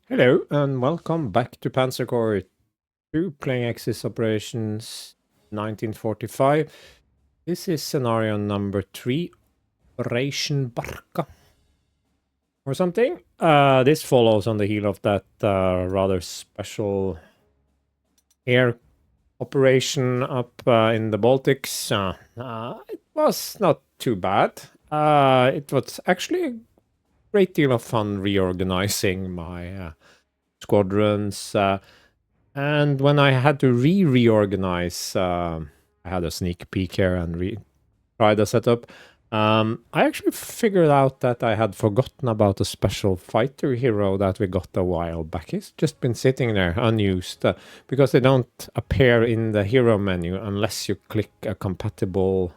Hello and welcome back to Panzer Corps 2 playing Axis Operations 1945. This is scenario number 3, Operation Barca or something. This follows on the heel of that rather special air operation up in the Baltics. It was not too bad. It was actually a great deal of fun reorganizing my squadrons. And when I had to reorganize, I had a sneak peek here and try the setup. I actually figured out that I had forgotten about a special fighter hero that we got a while back. It's just been sitting there unused because they don't appear in the hero menu unless you click a compatible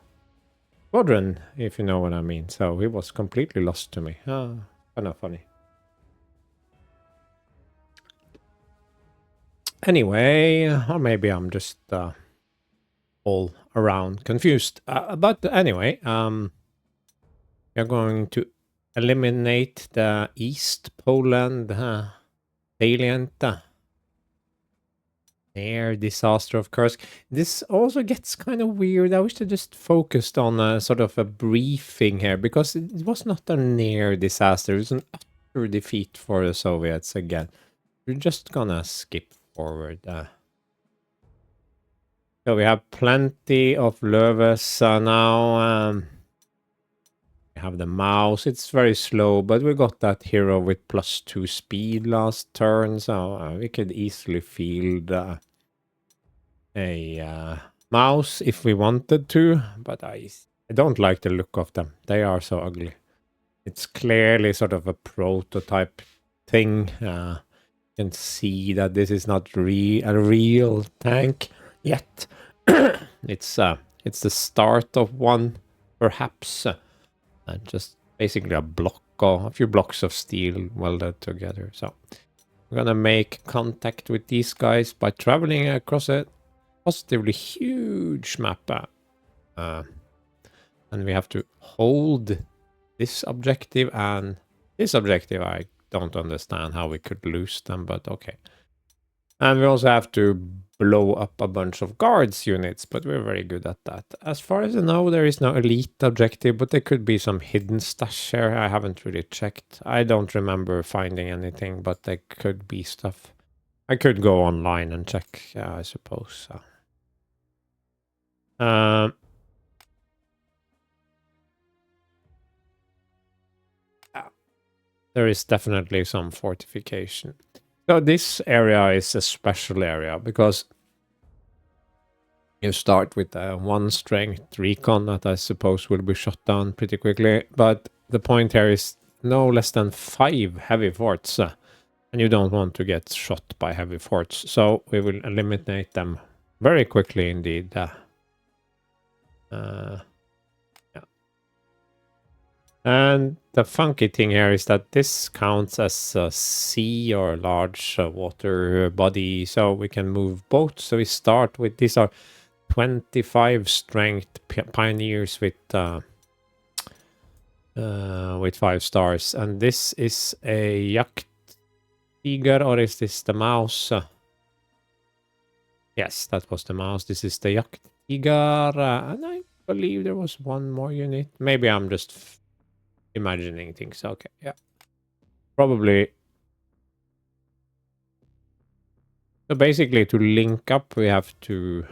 squadron, if you know what I mean. So he was completely lost to me. Kind of funny. Anyway, or maybe I'm just all around confused. But anyway, we're going to eliminate the East Poland salient air disaster of Kursk. This also gets kind of weird. I wish they just focused on a sort of a briefing here because it was not a near disaster. It was an utter defeat for the Soviets again. We're just gonna skip forward. So we have plenty of Löwes now. We have the mouse. It's very slow, but we got that hero with +2 speed last turn, so we could easily field a mouse if we wanted to, but I don't like the look of them. They are so ugly. It's clearly sort of a prototype thing. You can see that this is not a real tank yet. It's the start of one, perhaps. Just basically a few blocks of steel welded together. So we're gonna make contact with these guys by traveling across a positively huge map. And we have to hold this objective and this objective. I don't understand how we could lose them, but okay. And we also have to blow up a bunch of guards units, but we're very good at that. As far as I know, there is no elite objective, but there could be some hidden stash here. I haven't really checked. I don't remember finding anything, but there could be stuff. I could go online and check, I suppose. There is definitely some fortification. So this area is a special area because you start with a 1 strength recon that I suppose will be shot down pretty quickly. But the point here is no less than 5 heavy forts. And you don't want to get shot by heavy forts. So we will eliminate them very quickly indeed. Yeah. And the funky thing here is that this counts as a sea or a large water body, so we can move boats. So we start with, these are 25 strength pioneers with 5 stars, and this is a Jagd Tiger, or is this the mouse? Yes, that was the mouse. This is the Jagd Tiger, and I believe there was one more unit. Maybe I'm just imagining things. Okay, yeah. Probably. So basically to link up, we have to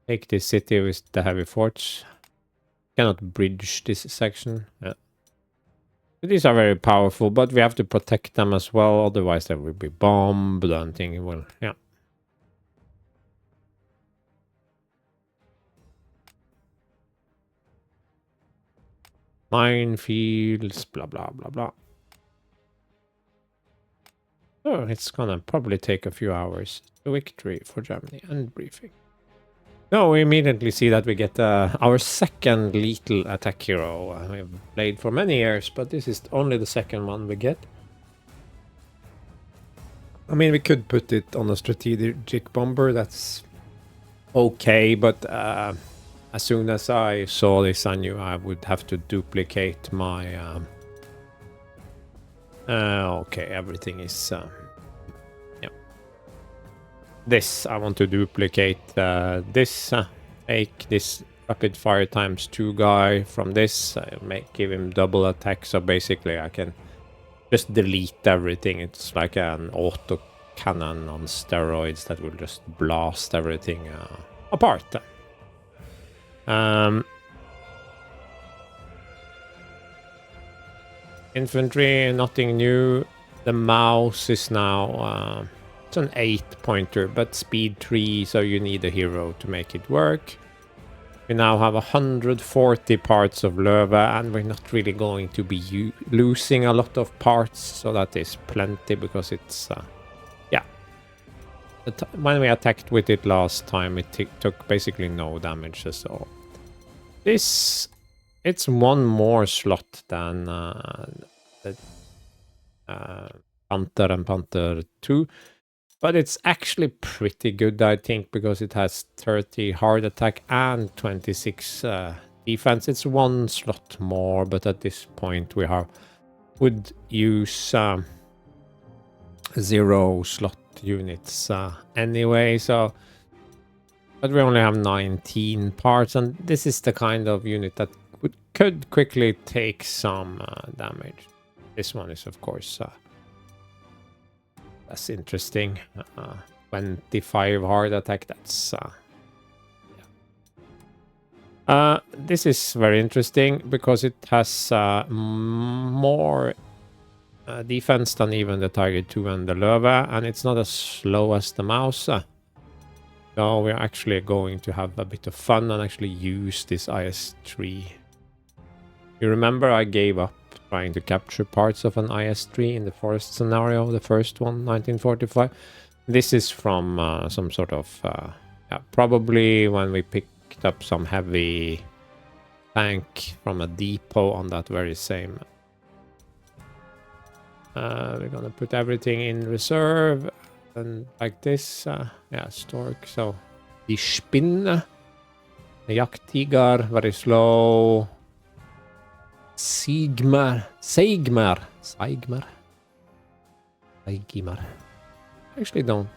take this city with the heavy forts. Cannot bridge this section. Yeah. These are very powerful, but we have to protect them as well. Otherwise they will be bombed and things will, yeah. Minefields, blah, blah, blah, blah. So it's gonna probably take a few hours. The victory for Germany and briefing. No, we immediately see that we get our second lethal attack hero. We've played for many years, but this is only the second one we get. I mean, we could put it on a strategic bomber. That's okay, but as soon as I saw this, I knew I would have to duplicate my Okay, everything is... yeah. This, I want to duplicate this. Take this rapid fire times 2 guy from this. Give him double attack, so basically I can just delete everything. It's like an auto cannon on steroids that will just blast everything apart. Infantry, nothing new. The mouse is now it's an 8-pointer, but speed 3, so you need a hero to make it work. We now have 140 parts of Löwe, and we're not really going to be losing a lot of parts, so that is plenty, because it's yeah. When we attacked with it last time, it took basically no damage, so this... It's one more slot than the Panther and Panther 2. But it's actually pretty good, I think, because it has 30 hard attack and 26 defense. It's one slot more, but at this point we would use 0 slot units anyway, so... But we only have 19 parts, and this is the kind of unit that could quickly take some damage. This one is, of course, that's interesting. 25 hard attack, that's... this is very interesting, because it has more defense than even the Tiger 2 and the Löwe, and it's not as slow as the mouse. So we're actually going to have a bit of fun and actually use this IS-3. You remember I gave up trying to capture parts of an IS-3 in the forest scenario, the first one, 1945. This is from some sort of... yeah, probably when we picked up some heavy tank from a depot on that very same... we're gonna put everything in reserve, and like this, yeah, Stork, so... Die Spinne, the Jagdtiger, very slow... Sigmar. I actually don't...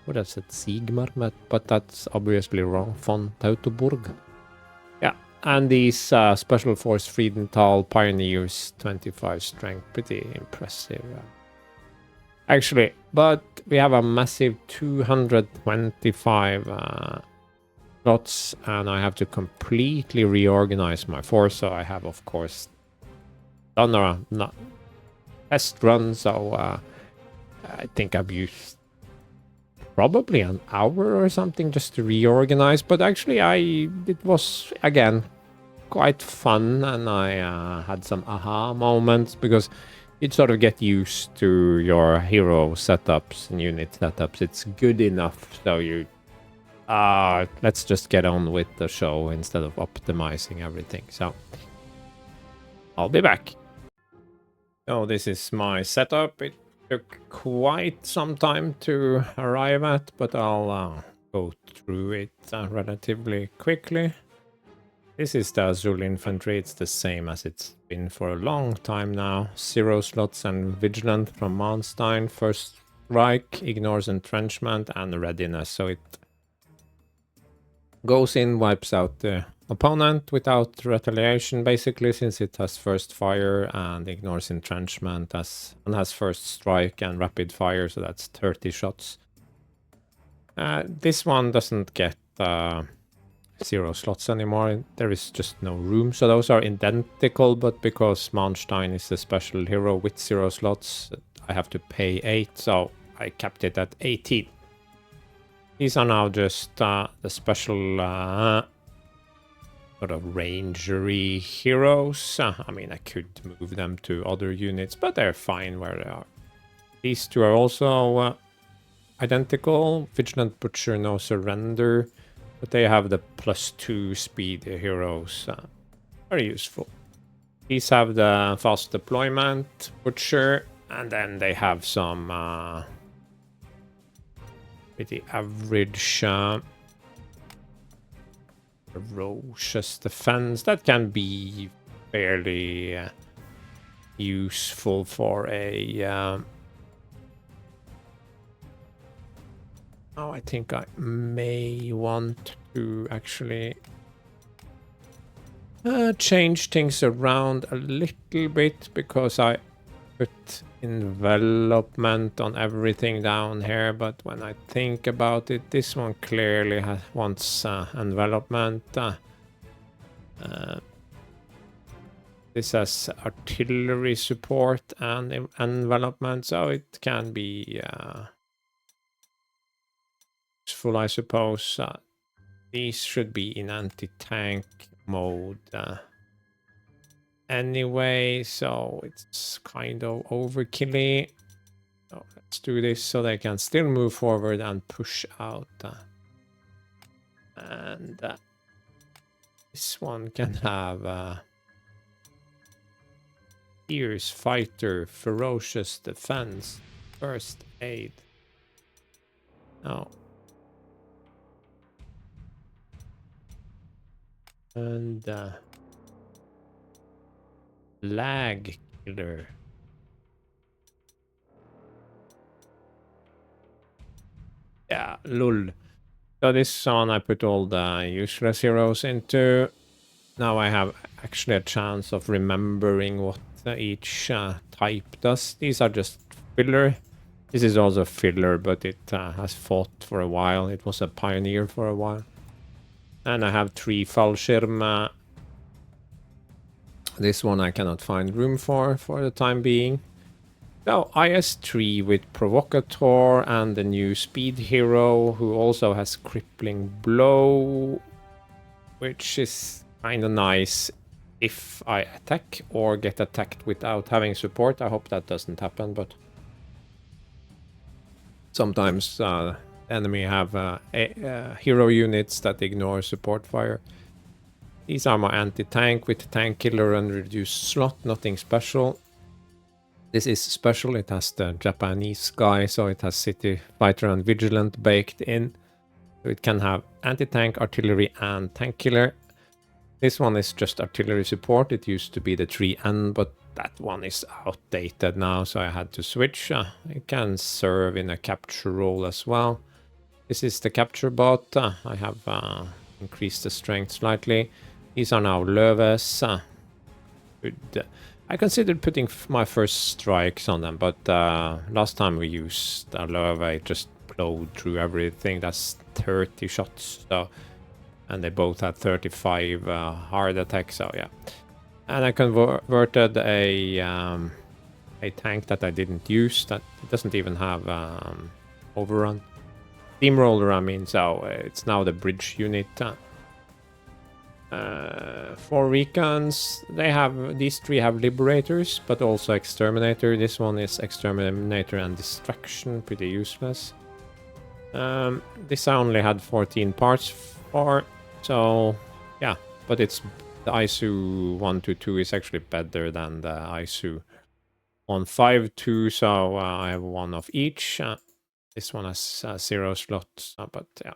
Would have said Sigmar, but that's obviously wrong. Von Teutoburg. Yeah, and these Special Force Friedenthal Pioneers, 25 strength, pretty impressive. Actually, but we have a massive 225 slots, and I have to completely reorganize my force. So I have, of course, done a test run. So I think I've used probably an hour or something just to reorganize. But actually, it was again quite fun, and I had some aha moments, because you'd sort of get used to your hero setups and unit setups. It's good enough, so you... let's just get on with the show instead of optimizing everything. So I'll be back. So this is my setup. It took quite some time to arrive at, but I'll go through it relatively quickly. This is the Azul Infantry. It's the same as it's been for a long time now. 0 slots and Vigilant from Manstein. First strike, ignores entrenchment and readiness. So it goes in, wipes out the opponent without retaliation, basically, since it has first fire and ignores entrenchment, and has first strike and rapid fire, so that's 30 shots. This one doesn't get 0 slots anymore. There is just no room, so those are identical, but because Manstein is a special hero with 0 slots, I have to pay 8, so I kept it at 18. These are now just the special sort of rangery heroes. I mean, I could move them to other units, but they're fine where they are. These two are also identical. Vigilant Butcher, no surrender, but they have the +2 speed heroes. Very useful. These have the fast deployment Butcher, and then they have some... pretty average ferocious defense that can be fairly useful for a... Oh, I think I may want to actually change things around a little bit, because I put envelopment on everything down here, but when I think about it, this one clearly wants envelopment. This has artillery support and envelopment, so it can be useful, I suppose. These should be in anti-tank mode anyway, so it's kind of overkilly. So let's do this so they can still move forward and push out. And this one can have fierce fighter, ferocious defense, first aid. Oh. And lag killer. Yeah, lol. So this one I put all the useless heroes into. Now I have actually a chance of remembering what each type does. These are just filler. This is also filler, but it has fought for a while. It was a pioneer for a while. And I have 3 Fallschirm. This one I cannot find room for the time being. So IS-3 with Provocateur and the new speed hero, who also has crippling blow, which is kind of nice if I attack or get attacked without having support. I hope that doesn't happen, but sometimes enemy have hero units that ignore support fire. These are my anti-tank with tank killer and reduced slot, nothing special. This is special, it has the Japanese guy, so it has city fighter and vigilant baked in. So it can have anti-tank, artillery and tank killer. This one is just artillery support. It used to be the 3N, but that one is outdated now, so I had to switch. It can serve in a capture role as well. This is the capture bot. I have increased the strength slightly. These are now Löwes. I considered putting my first strikes on them, but last time we used a Löwe, it just plowed through everything. That's 30 shots, so, and they both had 35 hard attacks, so yeah. And I converted a tank that I didn't use, that doesn't even have overrun. Steamroller, I mean, so it's now the bridge unit. 4 recons. These 3 have liberators, but also exterminator. This one is exterminator and distraction, pretty useless. This I only had 14 parts for, so yeah, but it's the ISU 122 is actually better than the ISU 152, so I have 1 of each. This one has 0 slots, but yeah.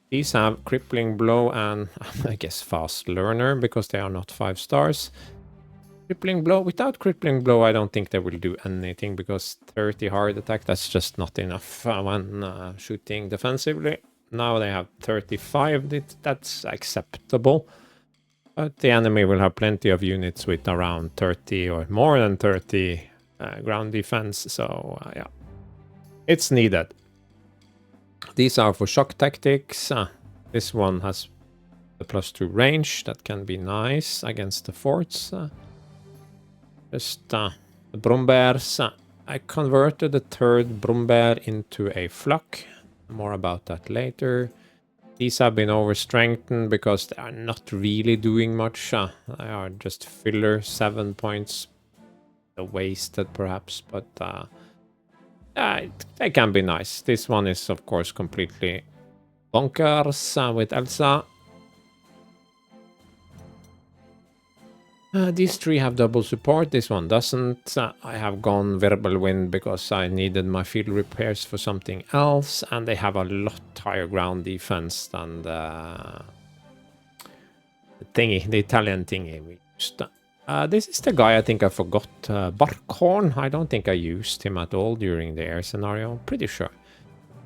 These have crippling blow and I guess fast learner, because they are not 5 stars. Crippling blow, without crippling blow I don't think they will do anything, because 30 hard attack, that's just not enough when shooting defensively. Now they have 35, that's acceptable. But the enemy will have plenty of units with around 30 or more than 30 ground defense, so yeah. It's needed. These are for shock tactics. This one has the +2 range. That can be nice against the forts. Just the Brombeers. I converted the 3rd Brombeer into a flak. More about that later. These have been over-strengthened because they are not really doing much. They are just filler, 7 points. Wasted perhaps, but they can be nice. This one is, of course, completely bonkers with Elsa. These 3 have double support. This one doesn't. I have gone Verbal Wind because I needed my field repairs for something else. And they have a lot higher ground defense than the thingy, the Italian thingy we used. This is the guy I think I forgot. Barkhorn. I don't think I used him at all during the air scenario. I'm pretty sure.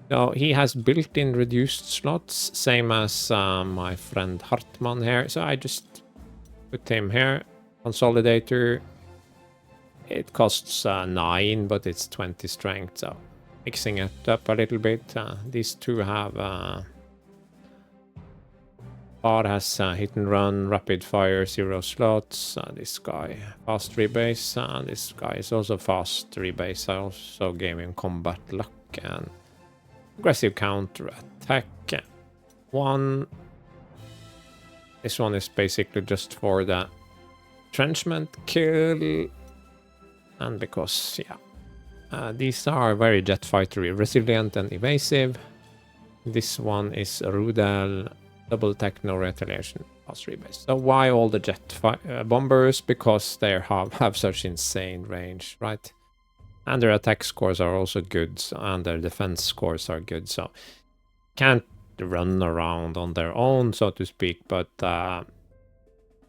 So he has built-in reduced slots, same as my friend Hartmann here. So I just put him here. Consolidator. It costs 9, but it's 20 strength. So mixing it up a little bit. These two have... Bar has hit and run, rapid fire, 0 slots. This guy, fast rebase. This guy is also fast rebase. I also gave him combat luck and aggressive counter attack. One. This one is basically just for the entrenchment kill. And because, yeah, these are very jet fightery, resilient and evasive. This one is Rudel. Double attack, no retaliation, fast rebase. So why all the jet bombers? Because they have such insane range, right? And their attack scores are also good, and their defense scores are good. So can't run around on their own, so to speak. But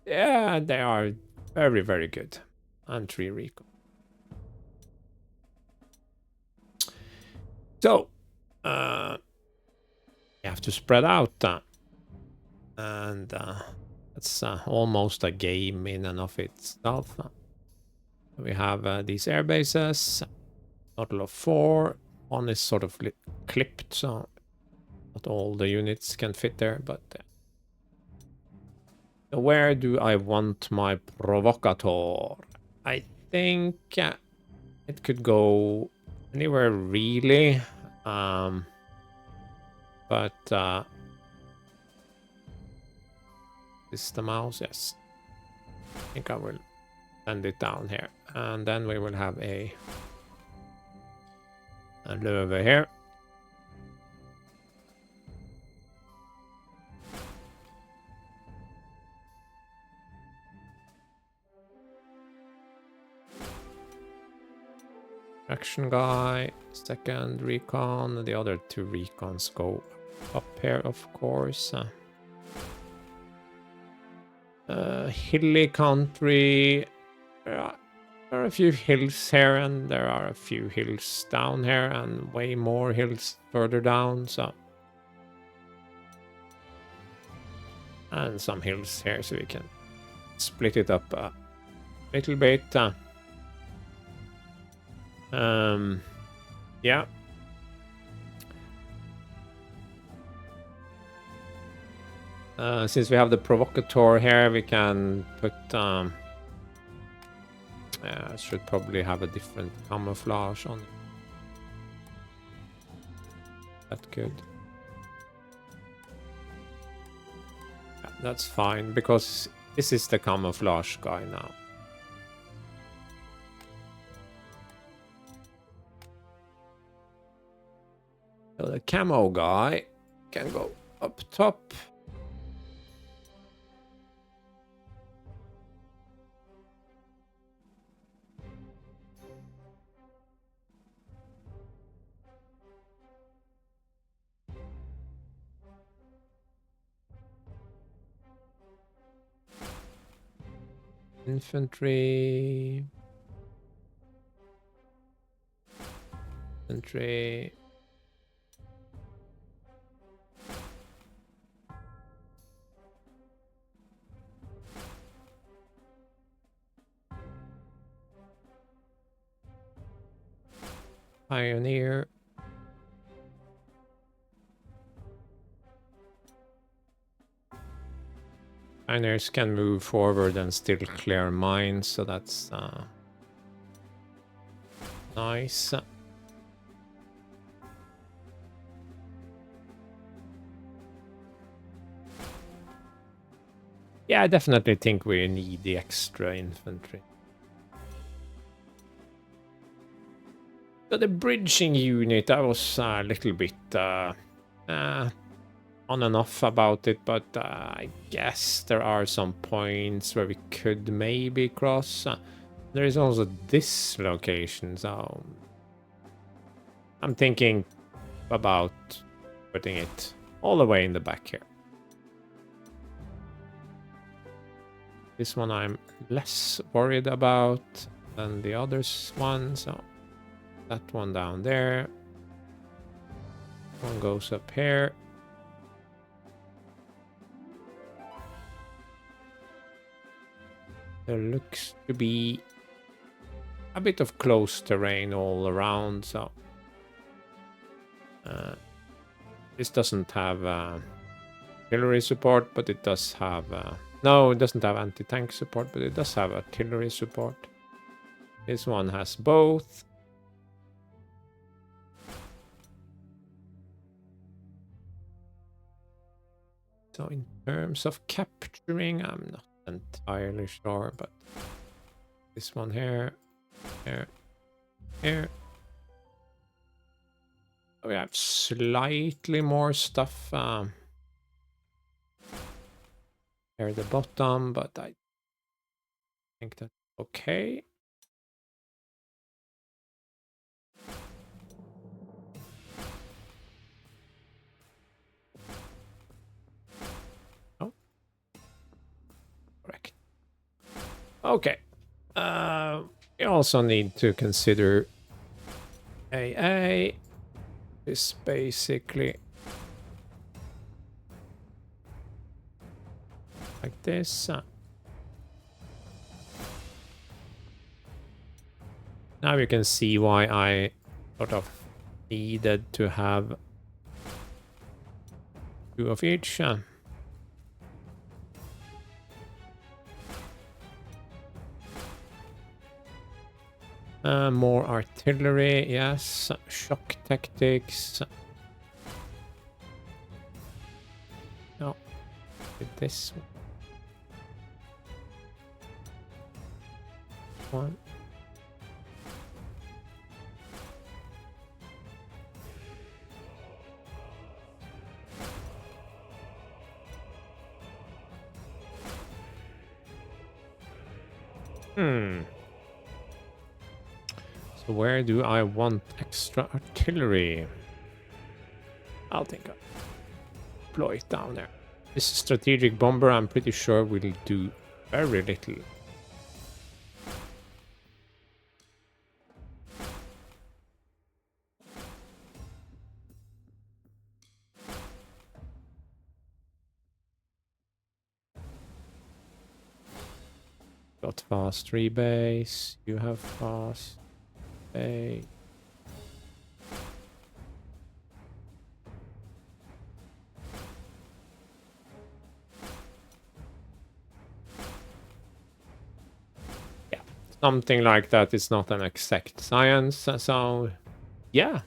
yeah, they are very, very good. And 3 recon. So you have to spread out. And it's almost a game in and of itself. We have these air bases, total of 4. One is sort of clipped, so not all the units can fit there. But where do I want my provocateur? I think it could go anywhere really, but. Is the mouse? Yes. I think I will send it down here. And then we will have a over here. Action guy, second recon. The other 2 recons go up here, of course. Hilly country. There are a few hills here, and there are a few hills down here, and way more hills further down. So, and some hills here, so we can split it up a little bit. Yeah. Since we have the provocateur here, we can put... I should probably have a different camouflage on. That good. Yeah, that's fine, because this is the camouflage guy now. So the camo guy can go up top. Infantry. Pioneer. Pioneers can move forward and still clear mines, so that's nice. Yeah, I definitely think we need the extra infantry. So the bridging unit, I was a little bit on and off about it, but I guess there are some points where we could maybe cross. There is also this location, so I'm thinking about putting it all the way in the back here. This one I'm less worried about than the others one, so that one down there. One goes up here. There looks to be a bit of close terrain all around, so this doesn't have artillery support, but it does have no, it doesn't have anti-tank support, but it does have artillery support. This one has both. So in terms of capturing, I'm not entirely sure, but this one here, here. We have slightly more stuff here at the bottom, but I think that's okay. Oh, correct. Okay. We also need to consider AA. Is basically like this. Now you can see why I sort of needed to have 2 of each. More artillery, yes. Shock tactics. No, with this one. So where do I want extra artillery? I'll think I'll deploy it down there. This strategic bomber, I'm pretty sure, will do very little. Got fast rebase. You have fast. Hey. Yeah, something like that. It's not an exact science, so yeah.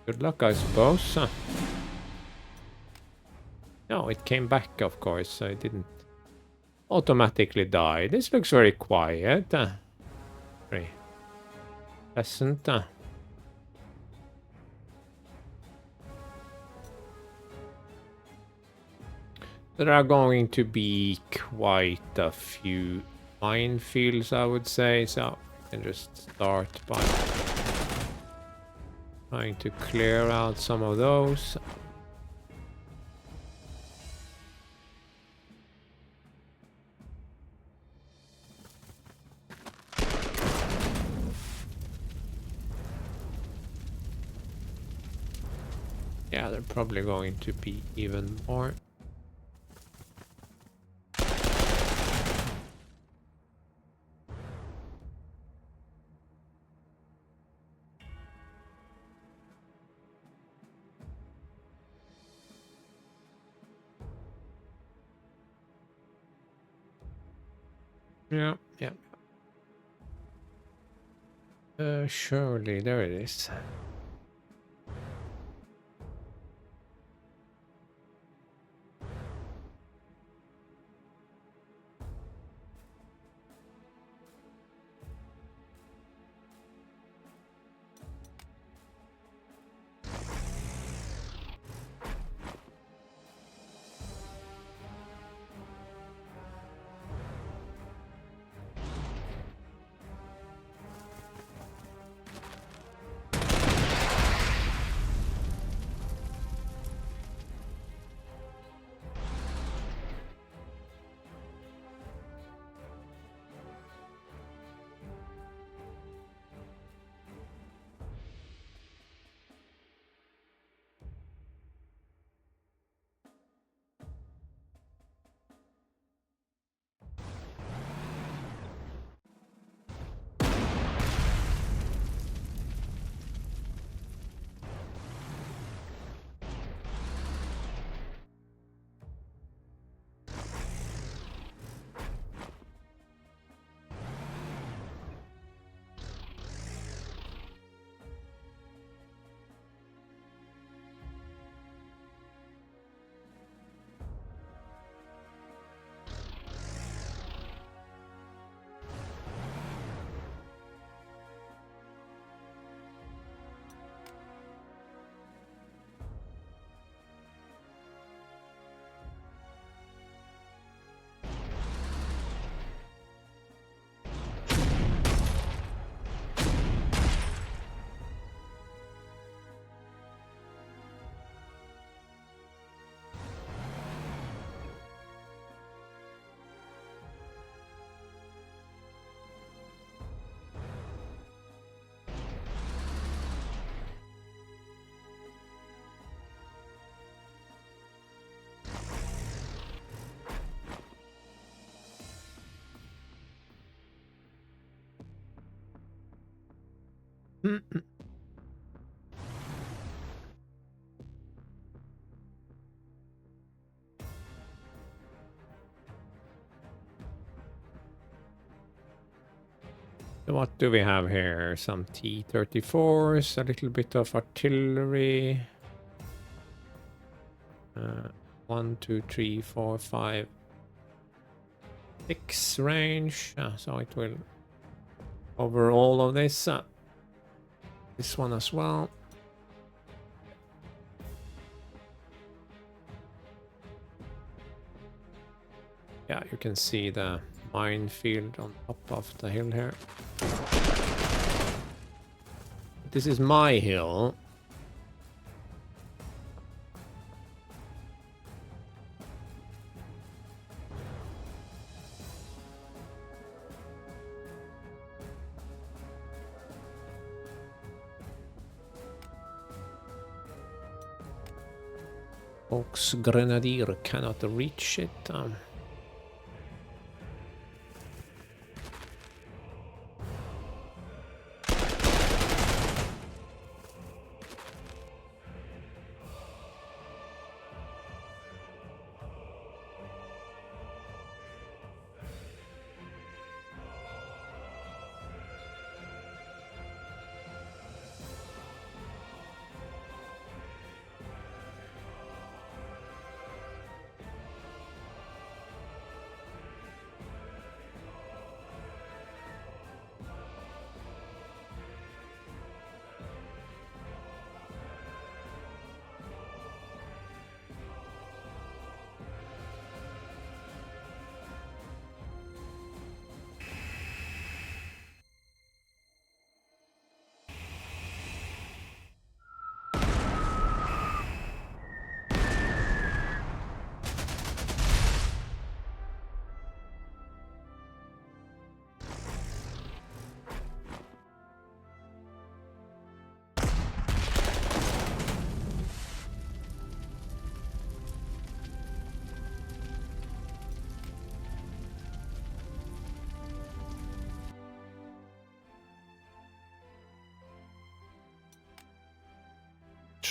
Good luck, I suppose. No, it came back, of course, so it didn't automatically die. This looks very quiet. Very pleasant. There are going to be quite a few minefields, I would say, so I can just start by trying to clear out some of those. Yeah, they're probably going to be even more. Yeah, yeah. Surely, there it is. What do we have here? Some T-34s, a little bit of artillery. 1, 2, 3, 4, 5, 6 range. So it will cover all of this. This one as well. Yeah, you can see the minefield on top of the hill here. This is my hill. Grenadier cannot reach it.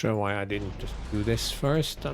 Sure why I didn't just do this first.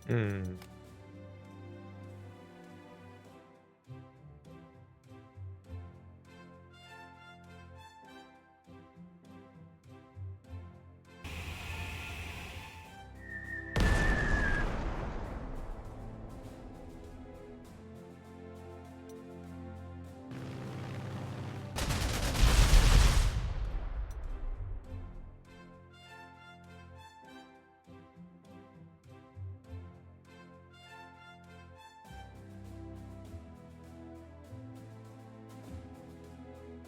Hmm.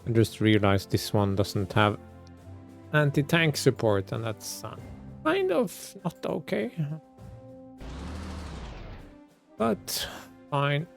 I just realized this one doesn't have anti-tank support, and that's kind of not okay. But fine.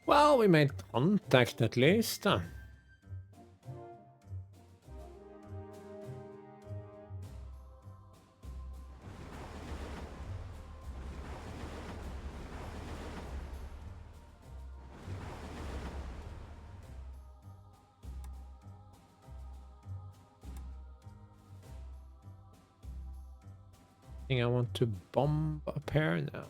Well, we made contact at least. I think I want to bomb up here now.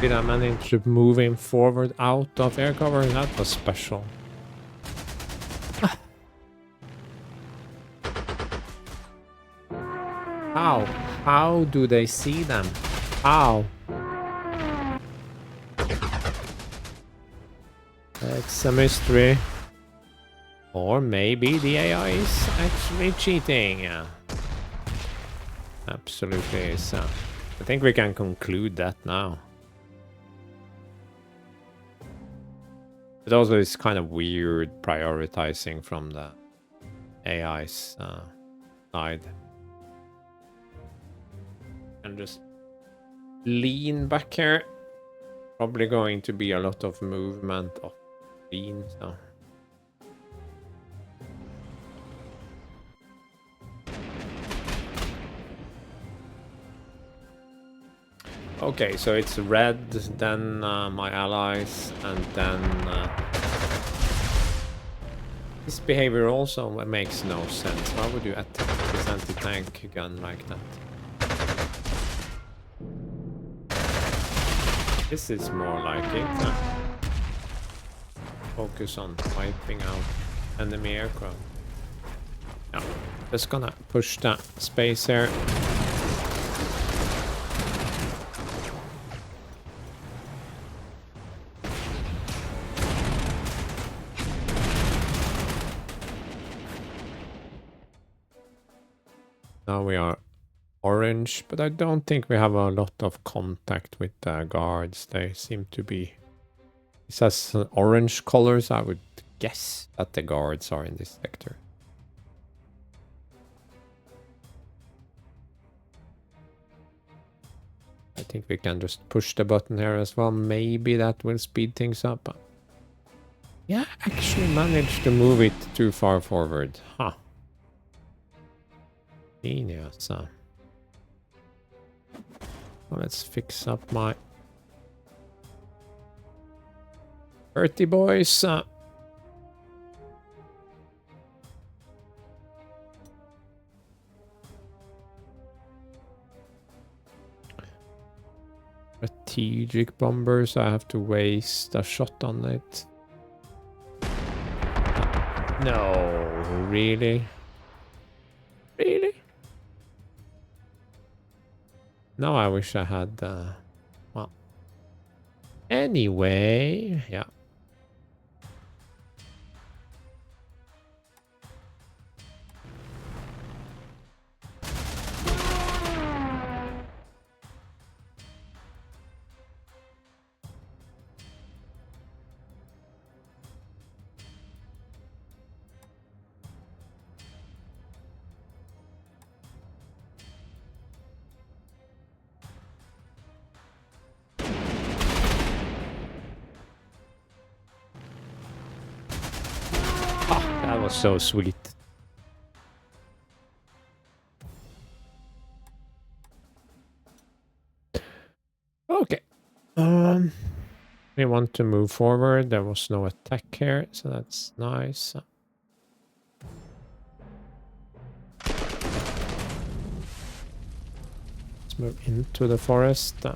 Did I manage to move him forward out of air cover? That was special. How? How do they see them? How? It's a mystery. Or maybe the AI is actually cheating. Yeah. Absolutely is. I think we can conclude that now. But also it's kind of weird prioritizing from the AI's side. And just lean back here. Probably going to be a lot of movement of lean, so. Okay, so it's red, then my allies, and then this behavior also makes no sense. Why would you attack this anti-tank gun like that? This is more like it. Focus on wiping out enemy aircraft. No, just gonna push that space here. Now we are orange, but I don't think we have a lot of contact with the guards. They seem to be... This has orange colors. I would guess that the guards are in this sector. I think we can just push the button here as well. Maybe that will speed things up. Yeah, actually managed to move it too far forward. Huh. Genius. Well, let's fix up my 30 boys. Strategic bombers, I have to waste a shot on it. No, really? Really? No, I wish I had, well. Anyway, yeah. That was so sweet. Okay. We want to move forward. There was no attack here, so that's nice. Let's move into the forest.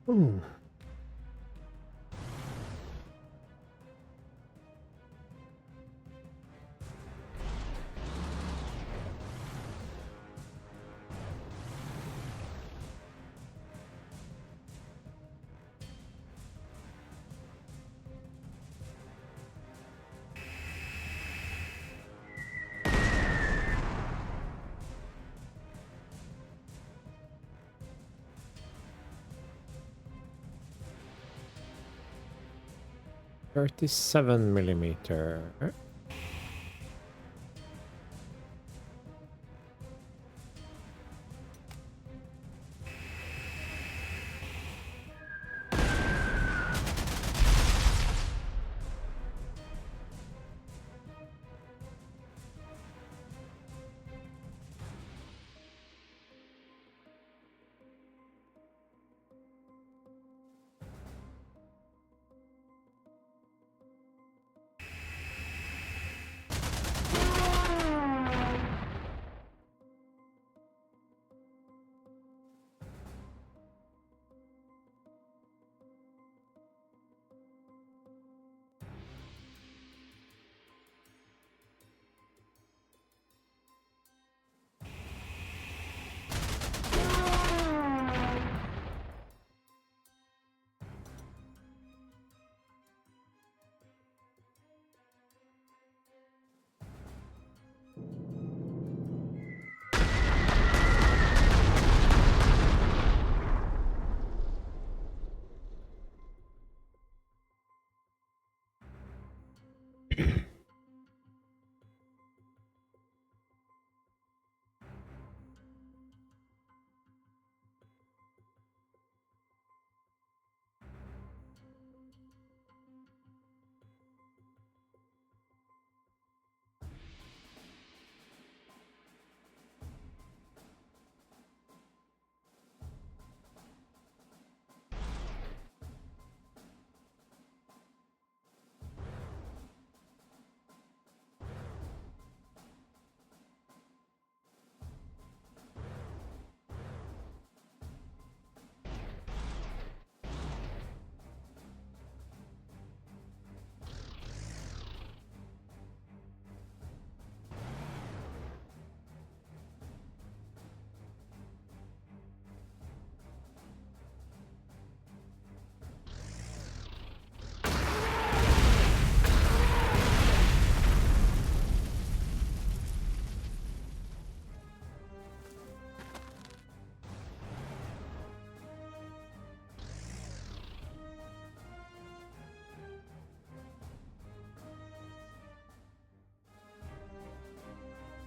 Ooh. .37 millimeter.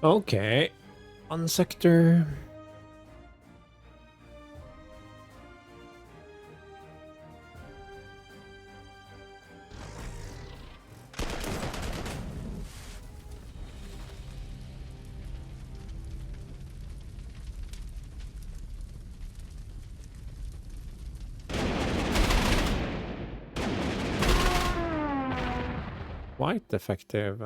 Okay. One sector. Quite effective.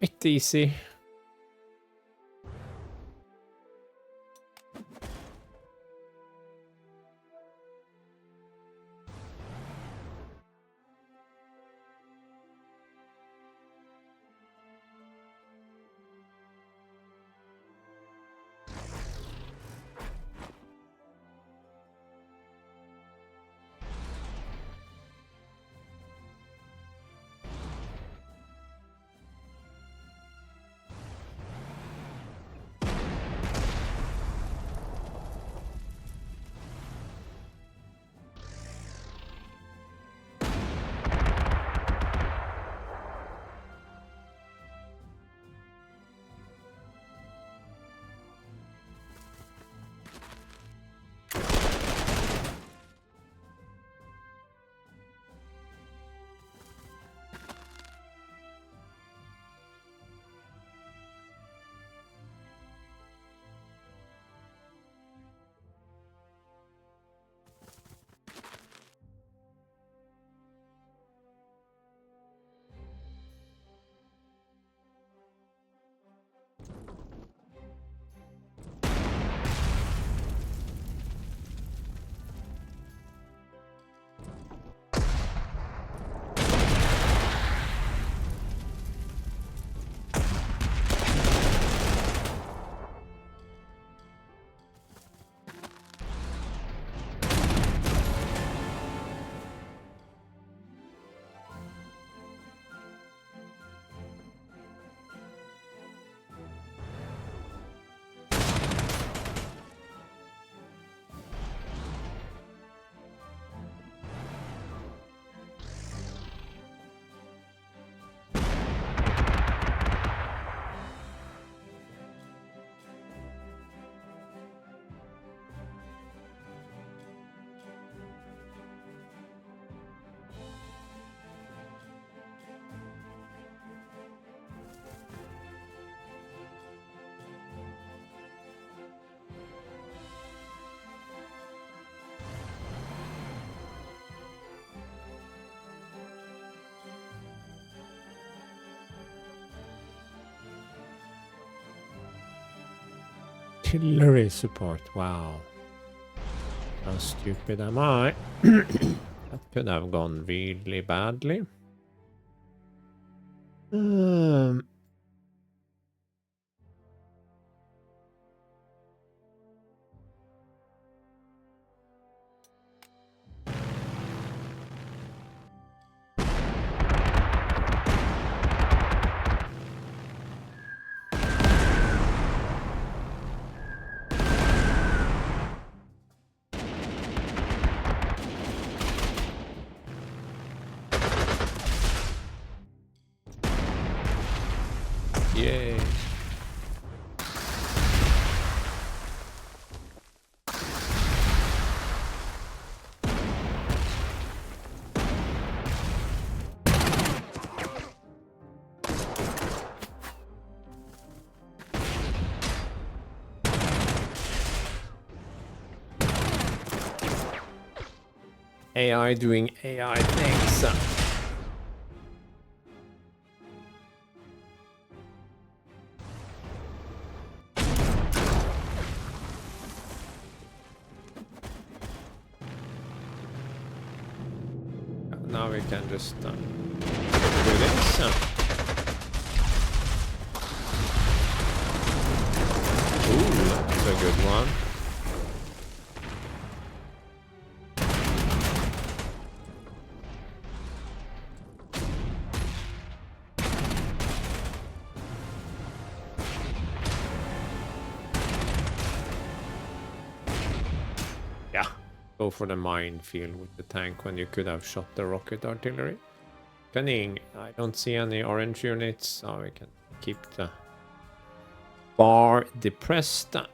Bit easy. Artillery support. Wow. How stupid am I? That could have gone really badly. Yay. AI doing AI things. Now we can just do this. Ooh, that's a good one. Yeah, go for the minefield with the tank when you could have shot the rocket artillery. Cunning, I don't see any orange units, so we can keep the bar depressed. There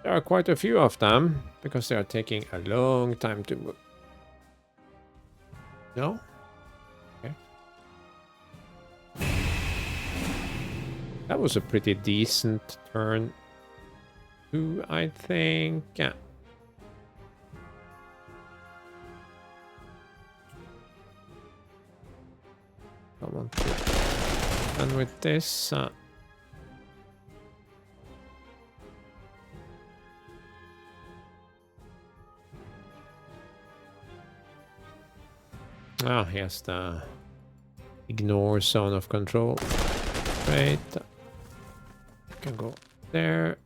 are quite a few of them, because they are taking a long time to move. No? Okay. That was a pretty decent turn. Two, I think. Yeah. Come on. And with this... yes, the ignore zone of control. Great. Can go there.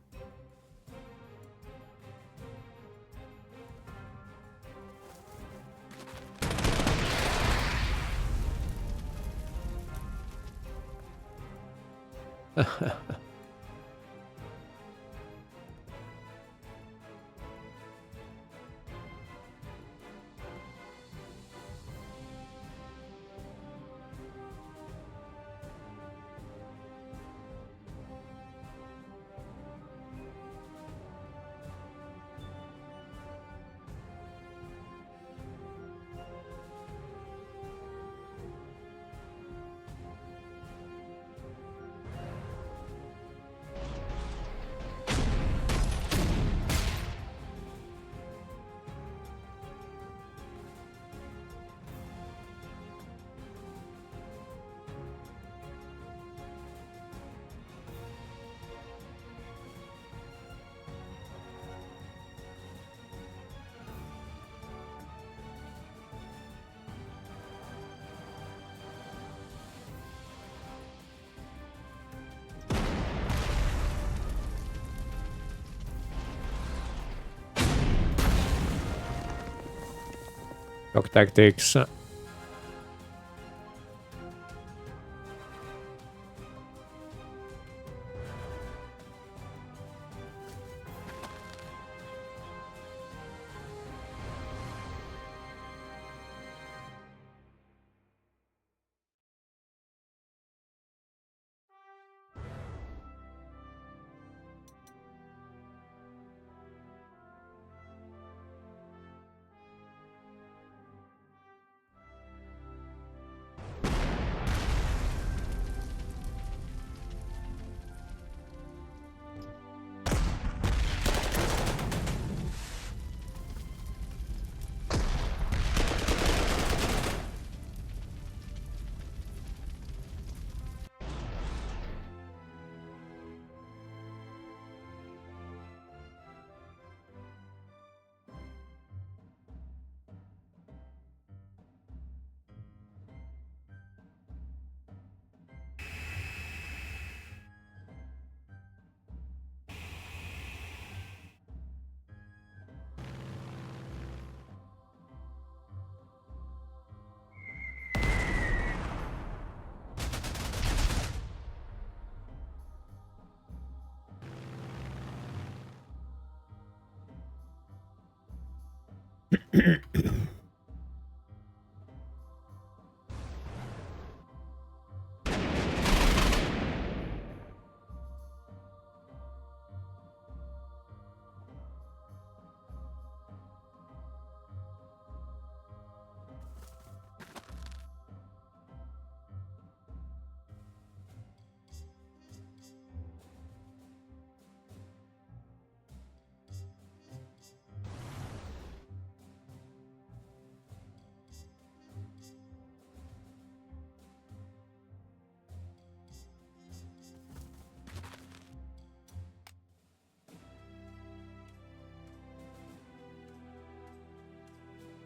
Shock tactics.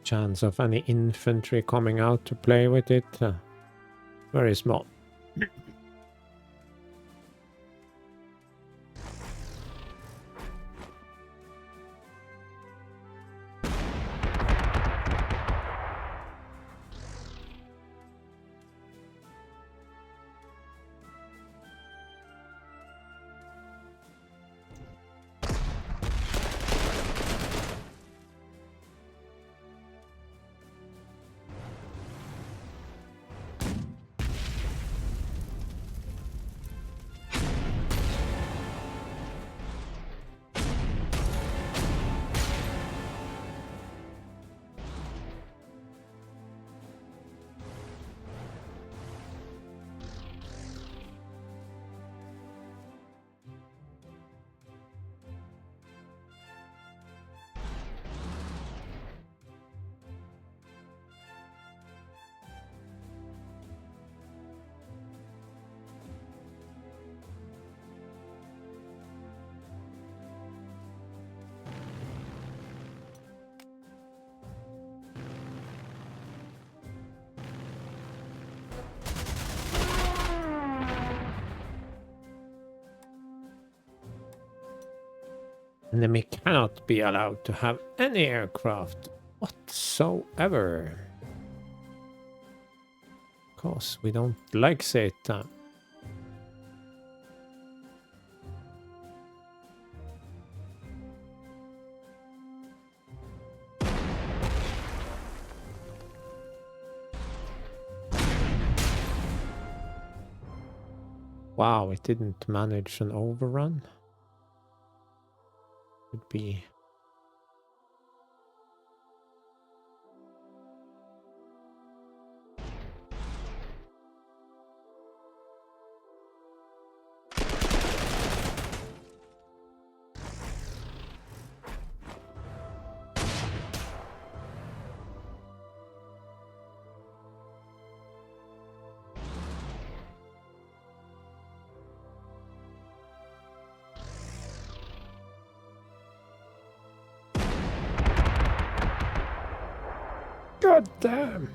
Chance of any infantry coming out to play with it, very small. Enemy cannot be allowed to have any aircraft whatsoever. Because we don't like Satan. Wow, it didn't manage an overrun. Could be. God damn.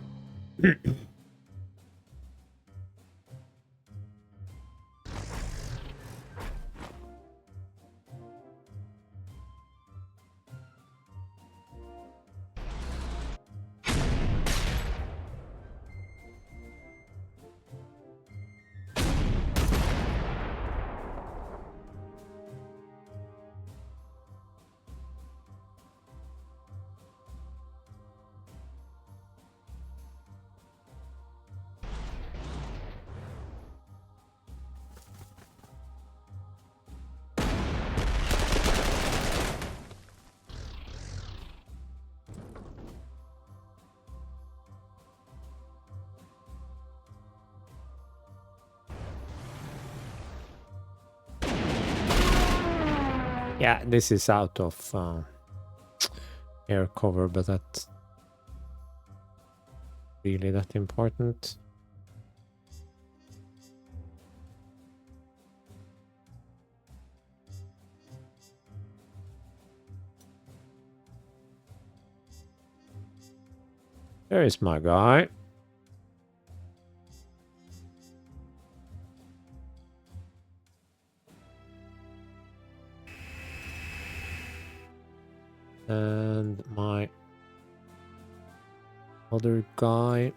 Yeah, this is out of air cover, but that's really that important. There is my guy. And my other guy.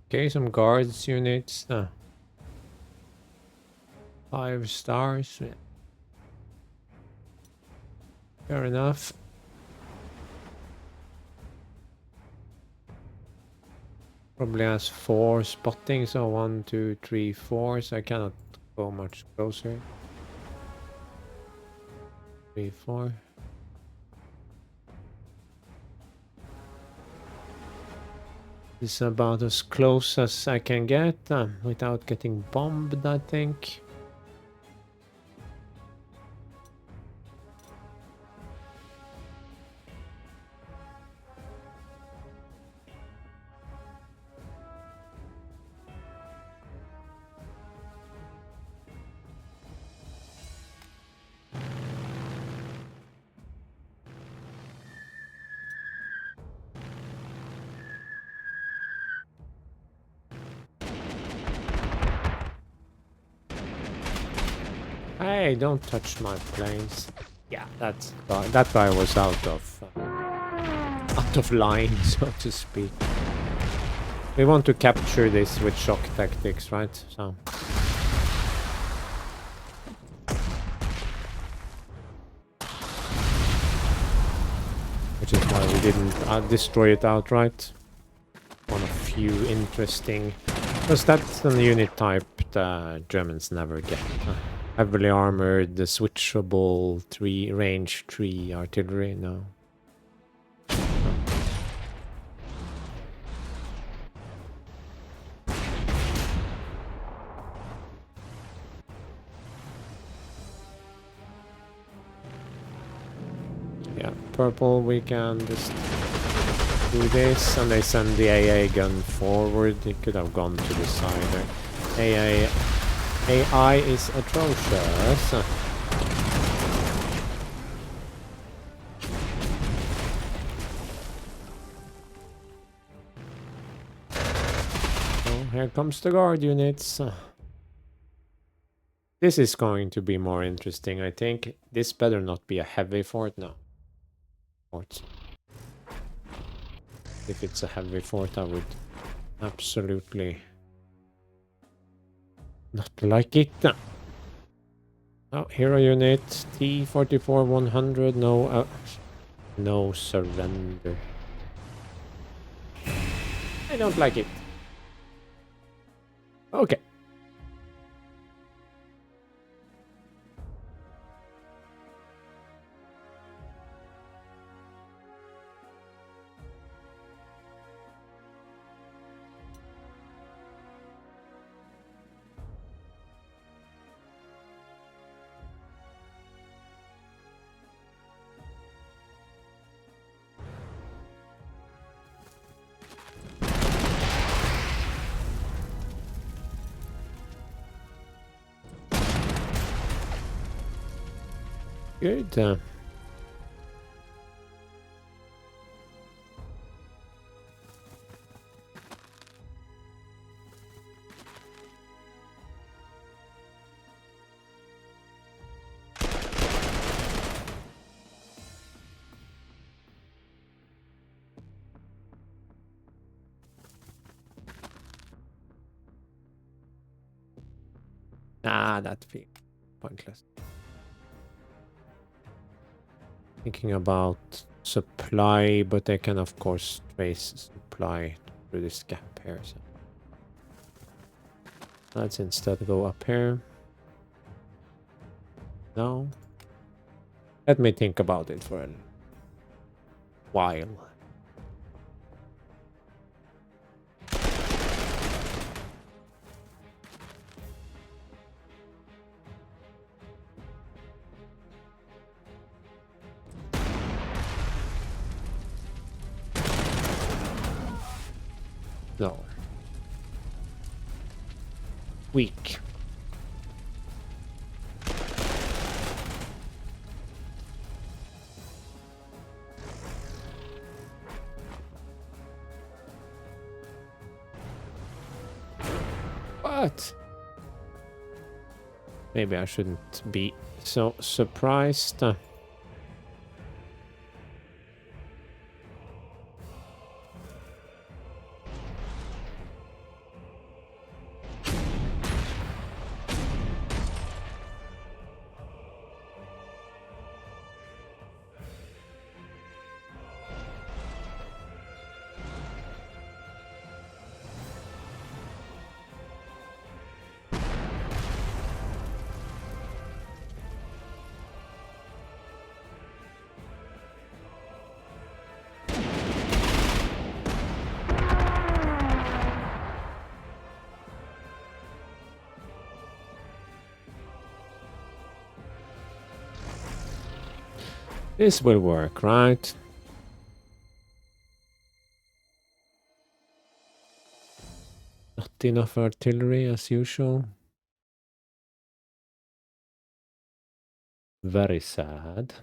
Okay, some guards units. 5 stars. Yeah. Fair enough. Probably has 4 spotting, so 1, 2, 3, 4. So I cannot go much closer. 3, 4. This is about as close as I can get without getting bombed, I think. Hey, don't touch my planes. Yeah, that guy was out of line, so to speak. We want to capture this with shock tactics, right? So. Which is why we didn't destroy it outright. One of few interesting... Because that's the unit type the Germans never get. Heavily armored, the switchable 3 range 3 artillery, no. Yeah, purple, we can just do this, and they send the AA gun forward. It could have gone to the side. AI is atrocious. Oh, here comes the guard units. This is going to be more interesting, I think. This better not be a heavy fort now. Fort. If it's a heavy fort, I would absolutely not like it. Oh, hero unit T-44-100. No surrender. I don't like it. Okay. Good. That feels pointless. Thinking about supply, but they can of course trace supply through this gap here. So let's instead go up here. No. Let me think about it for a while. No. Weak. What? Maybe I shouldn't be so surprised. This will work, right? Not enough artillery as usual. Very sad.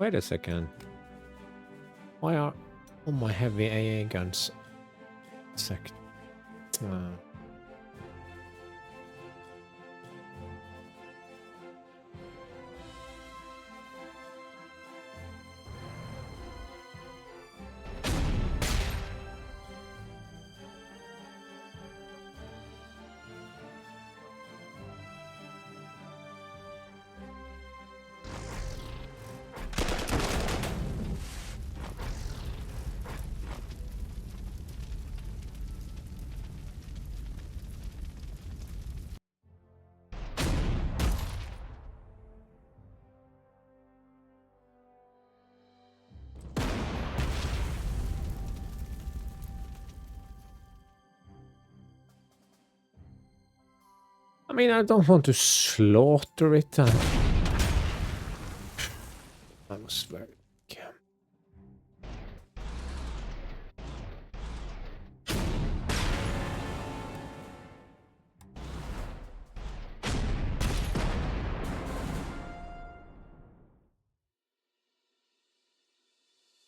Wait a second. Why are all my heavy AA guns sect? I mean, I don't want to slaughter it. I was very...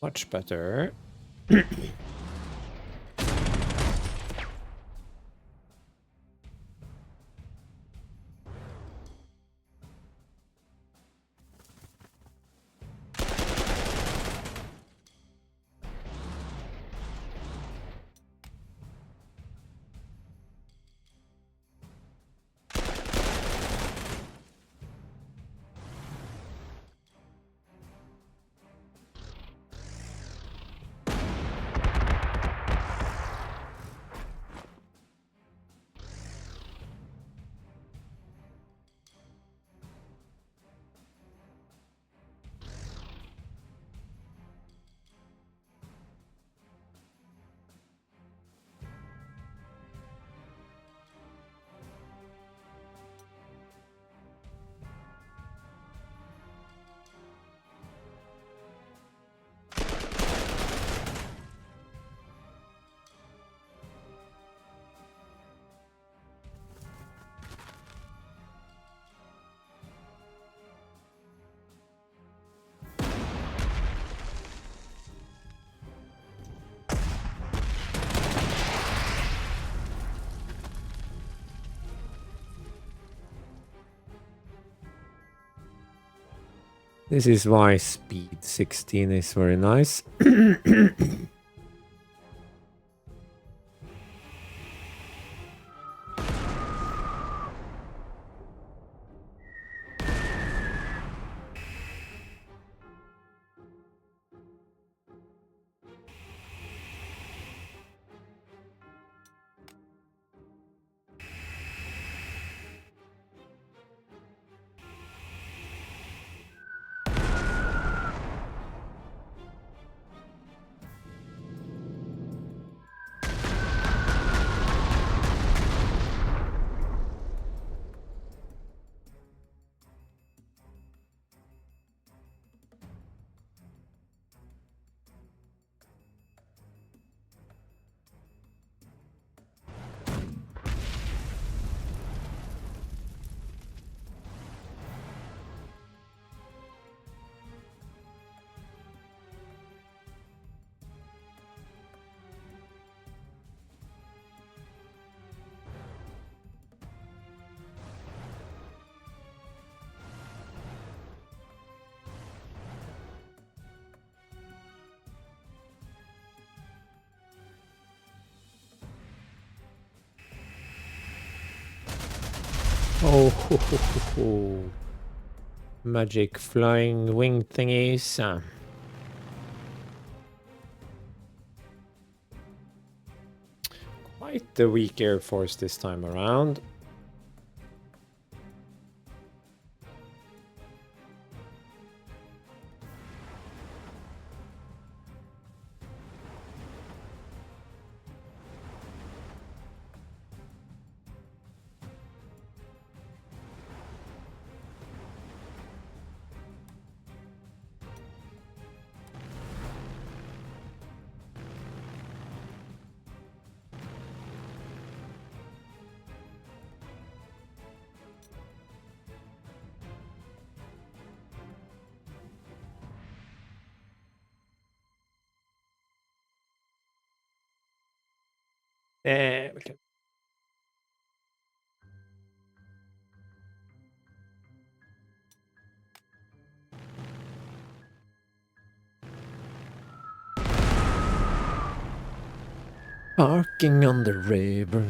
Much better. This is why speed 16 is very nice. Oh, ho, ho, ho, ho. Magic flying wing thingies. Quite the weak Air Force this time around. We can. Parking on the river.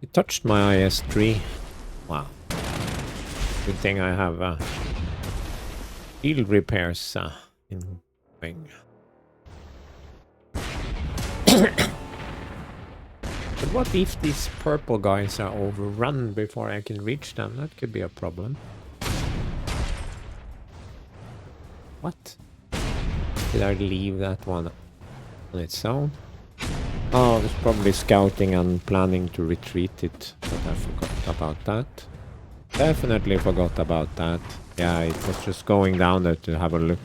It touched my IS-3. Wow. Good thing I have field repairs in wing. But what if these purple guys are overrun before I can reach them? That could be a problem. What? Did I leave that one on its own? Oh, it's probably scouting and planning to retreat it, but I forgot about that. Definitely forgot about that. Yeah, it was just going down there to have a look.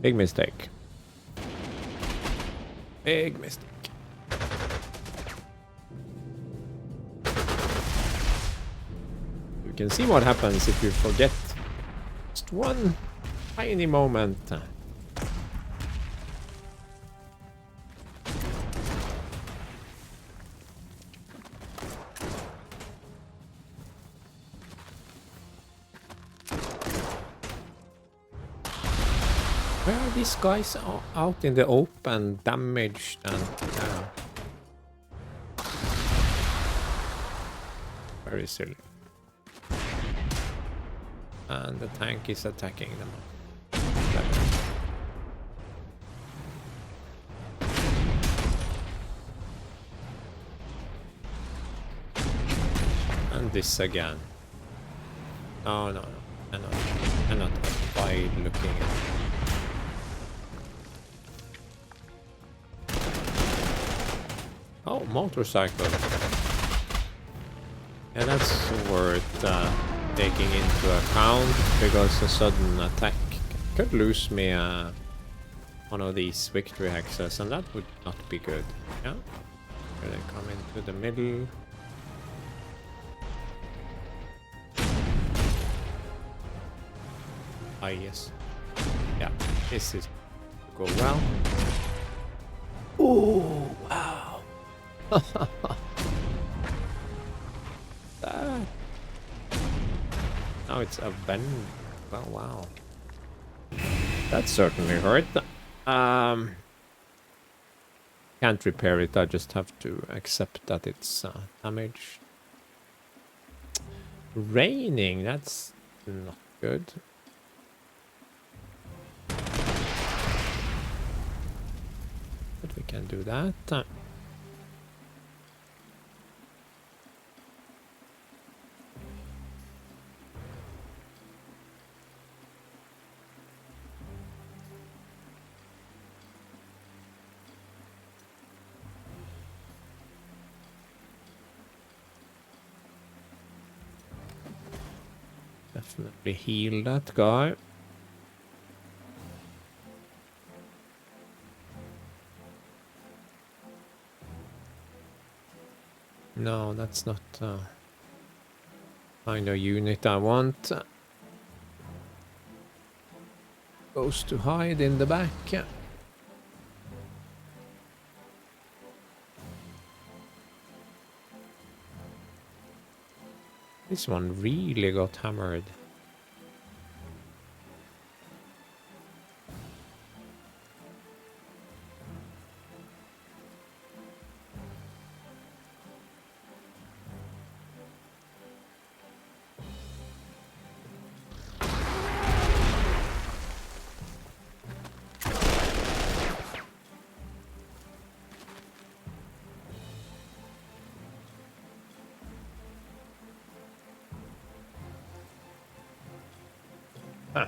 Big mistake. Big mistake. You can see what happens if you forget just one tiny moment. Where are these guys out in the open, damaged and very silly. And the tank is attacking them. And this again. Oh no, cannot abide looking at. Oh, motorcycle. Yeah, that's worth taking into account, because a sudden attack could lose me one of these victory hexes, and that would not be good. Yeah, here they come into the middle. Ah, yes. Yeah, this is go well. Oh, wow. That. Now it's a bend. Well, wow. That certainly hurt. Can't repair it, I just have to accept that it's damaged. Raining, that's not good. But we can do that. Definitely heal that guy. No, that's not kind of unit I want. Goes to hide in the back. This one really got hammered. Huh.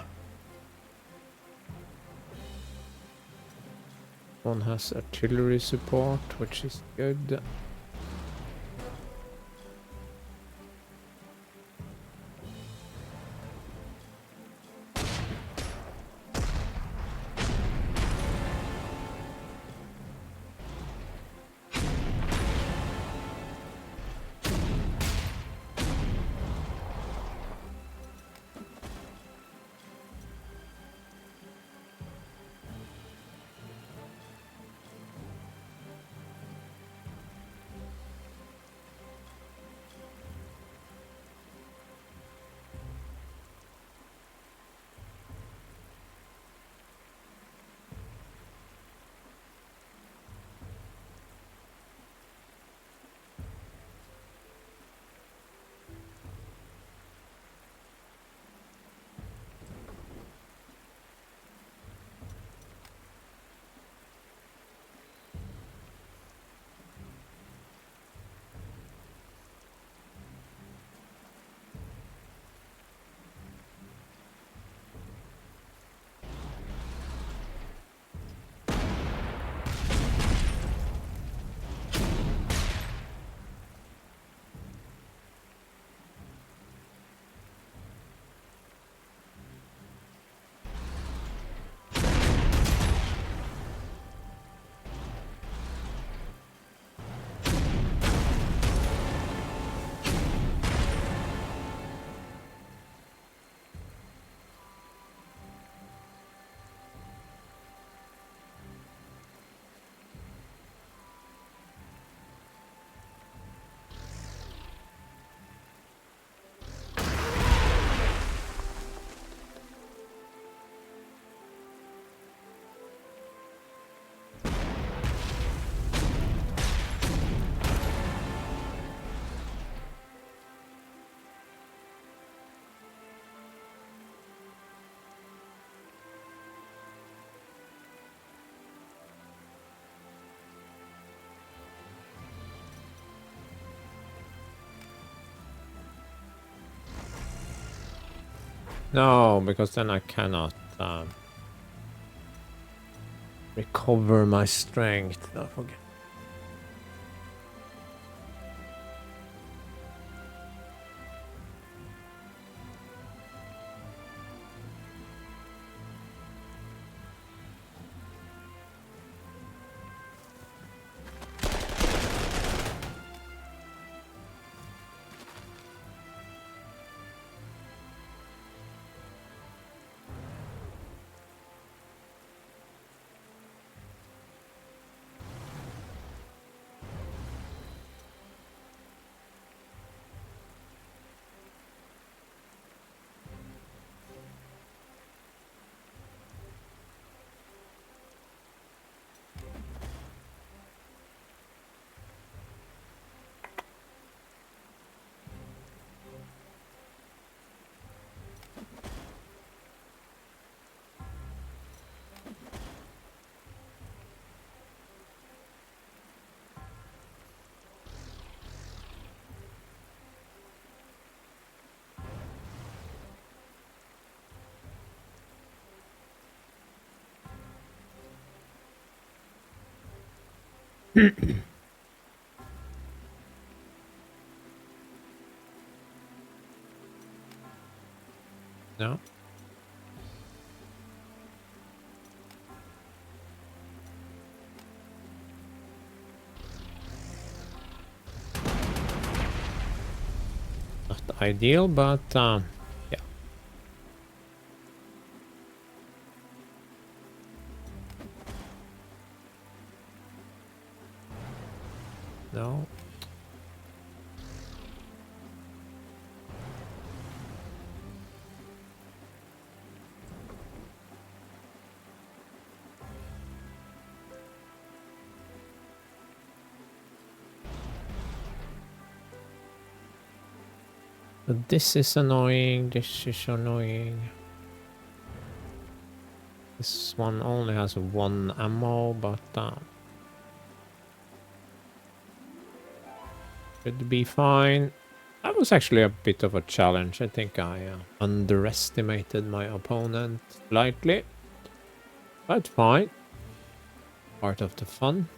One has artillery support, which is good. No, because then I cannot recover my strength. Don't forget. No. Not ideal, but yeah. No. But this is annoying. This is annoying. This one only has one ammo, but should be fine. That was actually a bit of a challenge. I think I underestimated my opponent slightly. But fine. Part of the fun.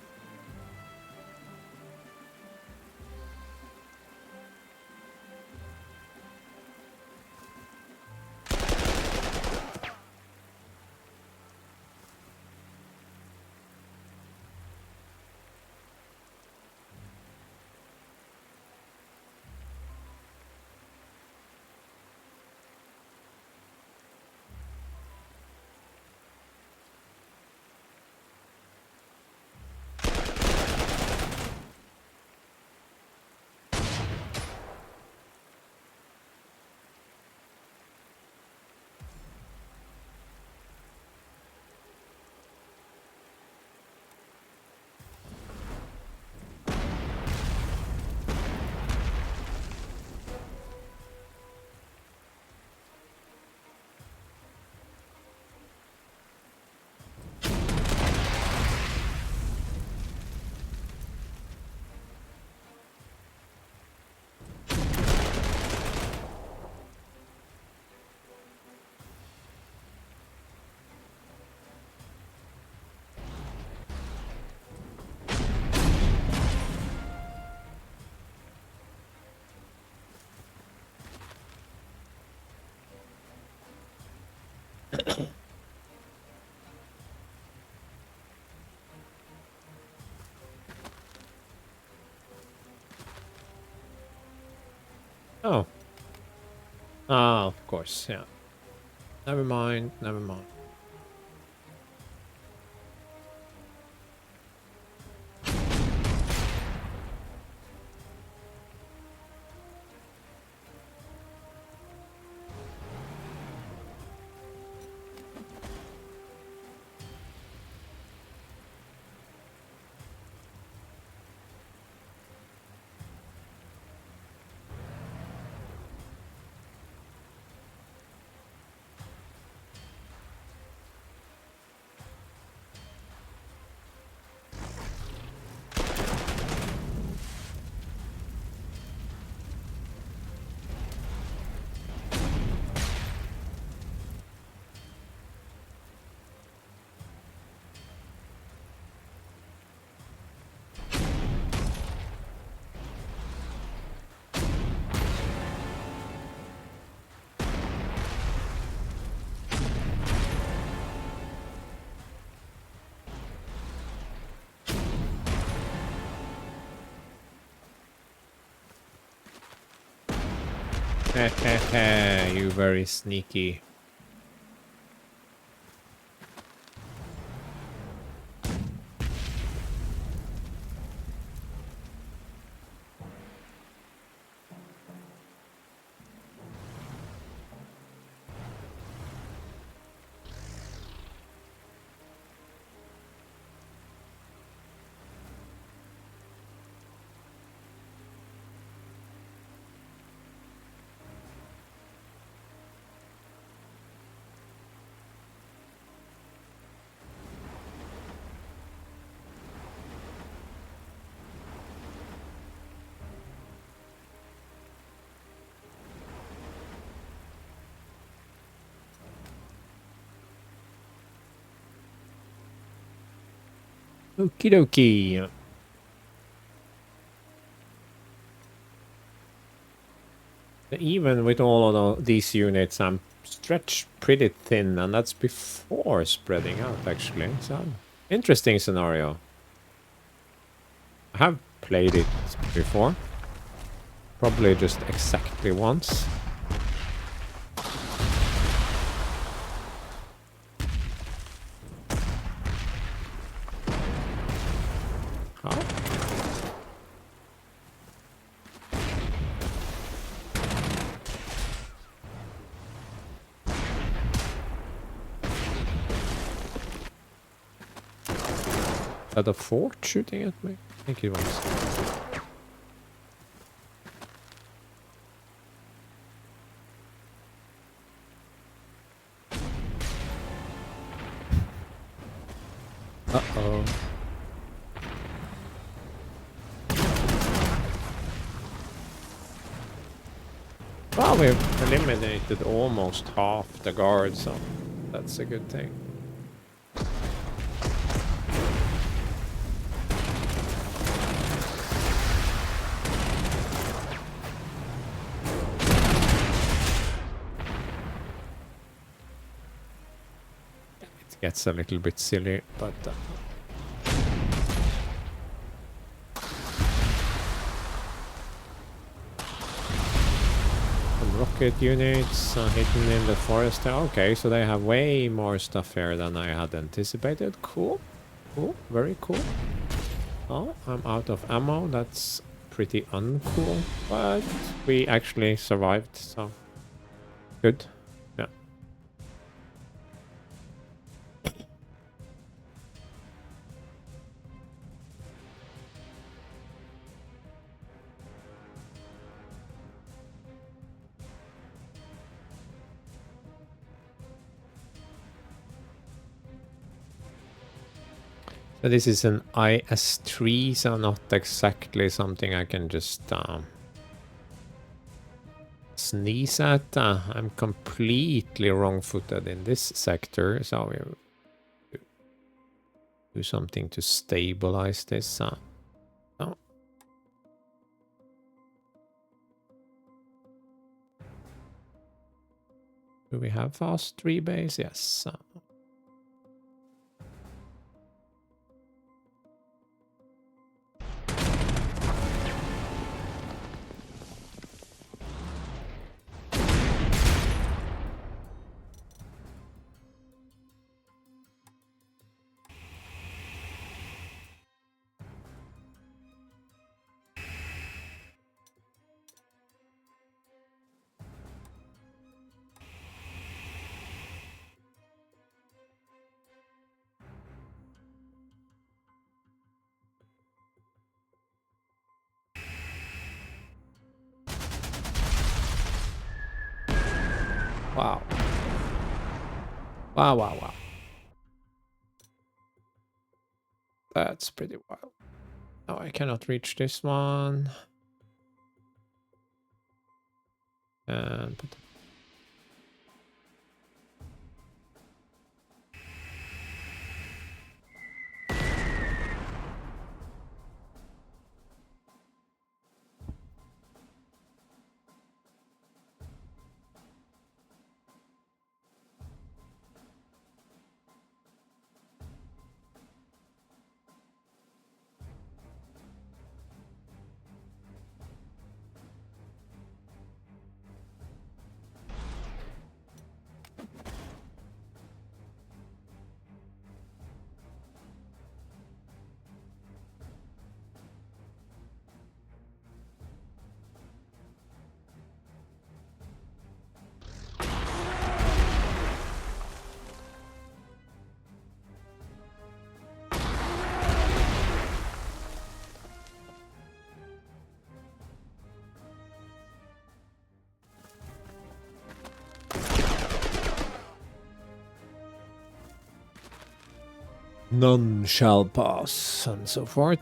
Oh. Ah, of course, yeah. Never mind, never mind. You very sneaky. Okie dokie. Even with all of these units, I'm stretched pretty thin, and that's before spreading out, actually. So, interesting scenario. I have played it before. Probably just exactly once. How? Is that a fort shooting at me? I think it was. Uh-oh. Well, we've eliminated almost half the guards, so that's a good thing. It gets a little bit silly, but... rocket units hidden in the forest. Okay, so they have way more stuff here than I had anticipated. Cool. Cool. Very cool. Oh, I'm out of ammo. That's pretty uncool. But we actually survived, so good. Yeah. So this is an IS3, so not exactly something I can just sneeze at. I'm completely wrong-footed in this sector, so we do something to stabilize this. Oh. Do we have fast rebase? Yes. Wow. Wow, wow, wow. That's pretty wild. Oh, I cannot reach this one. And put none shall pass, and so forth.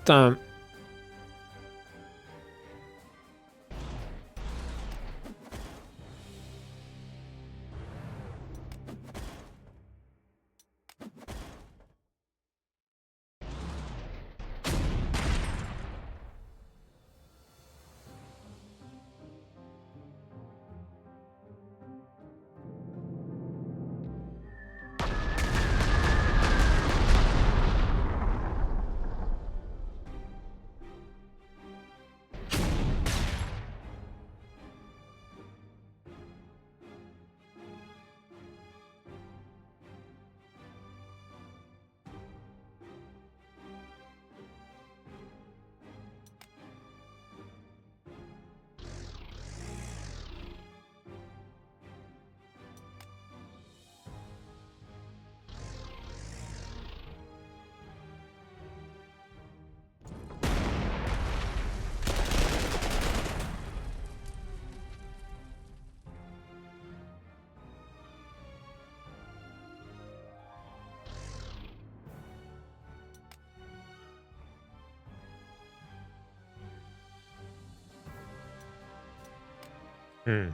Hmm.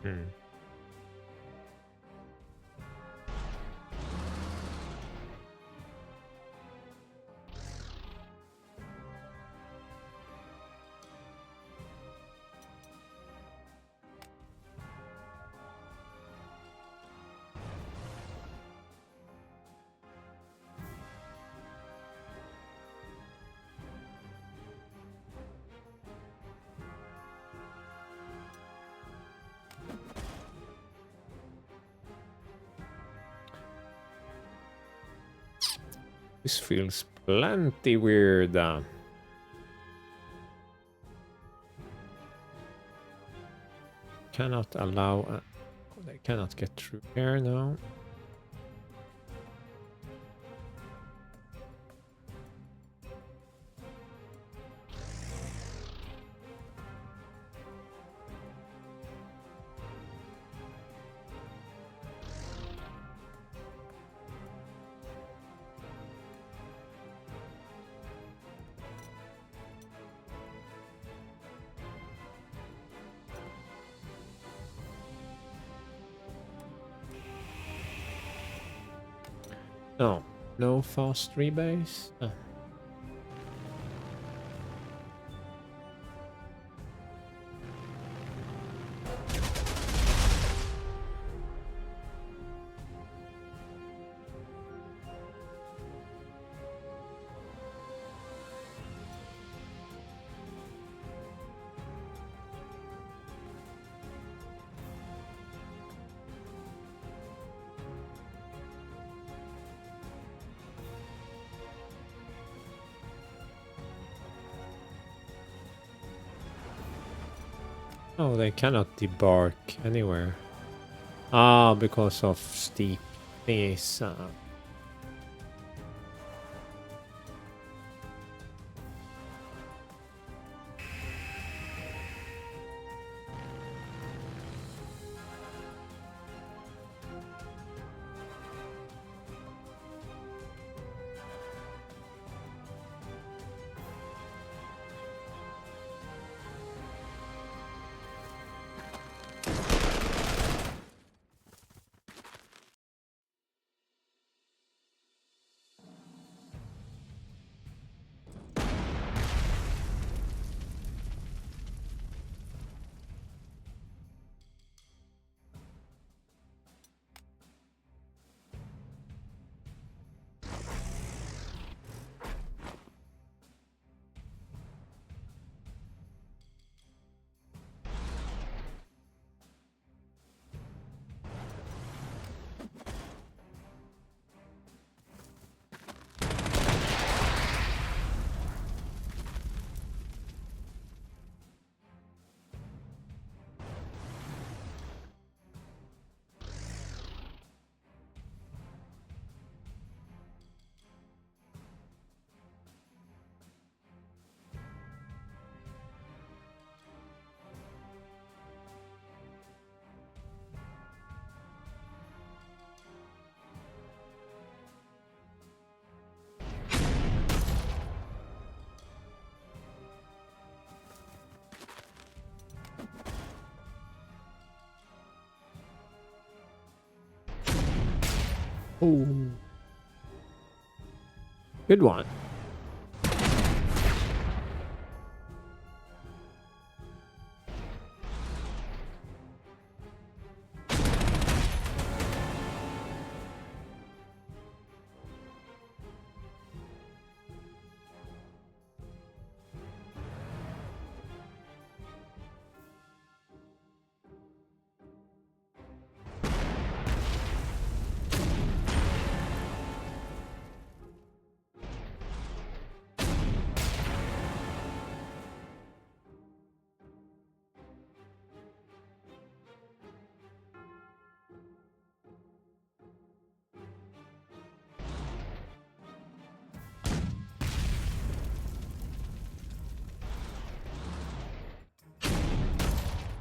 Hmm. This feels plenty weird. Cannot allow... they cannot get through here now. No, no fast rebase. Oh. Oh, they cannot debark anywhere. Ah, because of steep thingies. Oh, good one.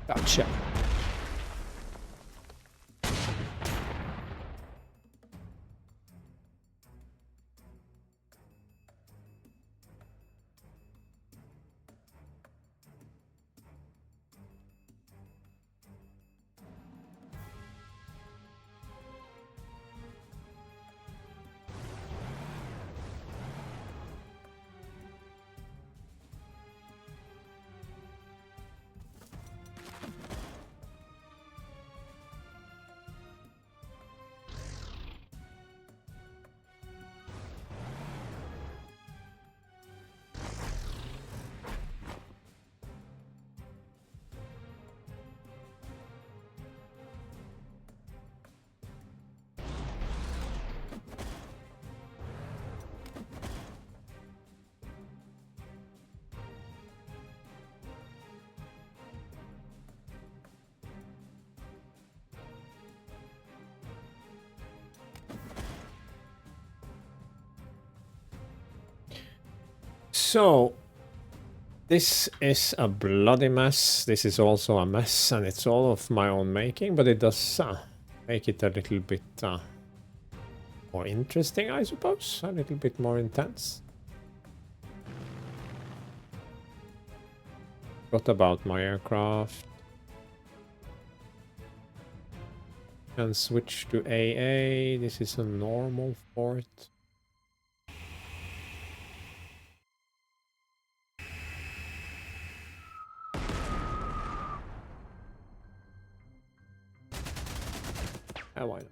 Gotcha. So, this is a bloody mess. This is also a mess, and it's all of my own making, but it does make it a little bit more interesting, I suppose. A little bit more intense. What about my aircraft? Can switch to AA. This is a normal fort. Why not?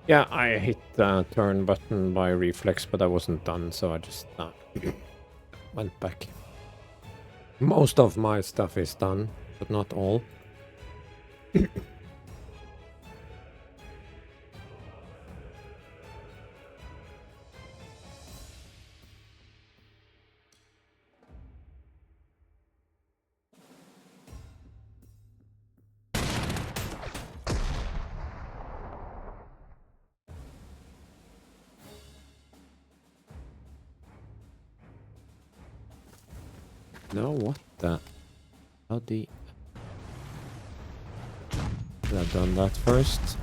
Yeah, I hit the turn button by reflex, but I wasn't done, so I just went back. Most of my stuff is done, but not all. No, what the? Bloody. Should have done that first.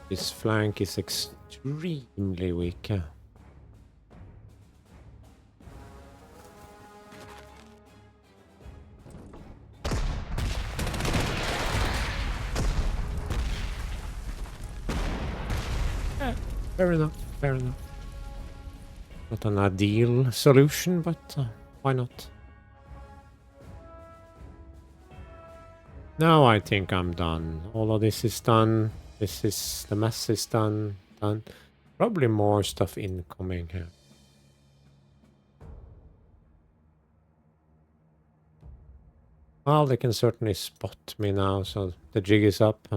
This flank is extremely weak. Fair enough, fair enough. Not an ideal solution, but why not? Now I think I'm done. All of this is done. This is... the mess is done. Probably more stuff incoming here. Well, they can certainly spot me now, so the jig is up.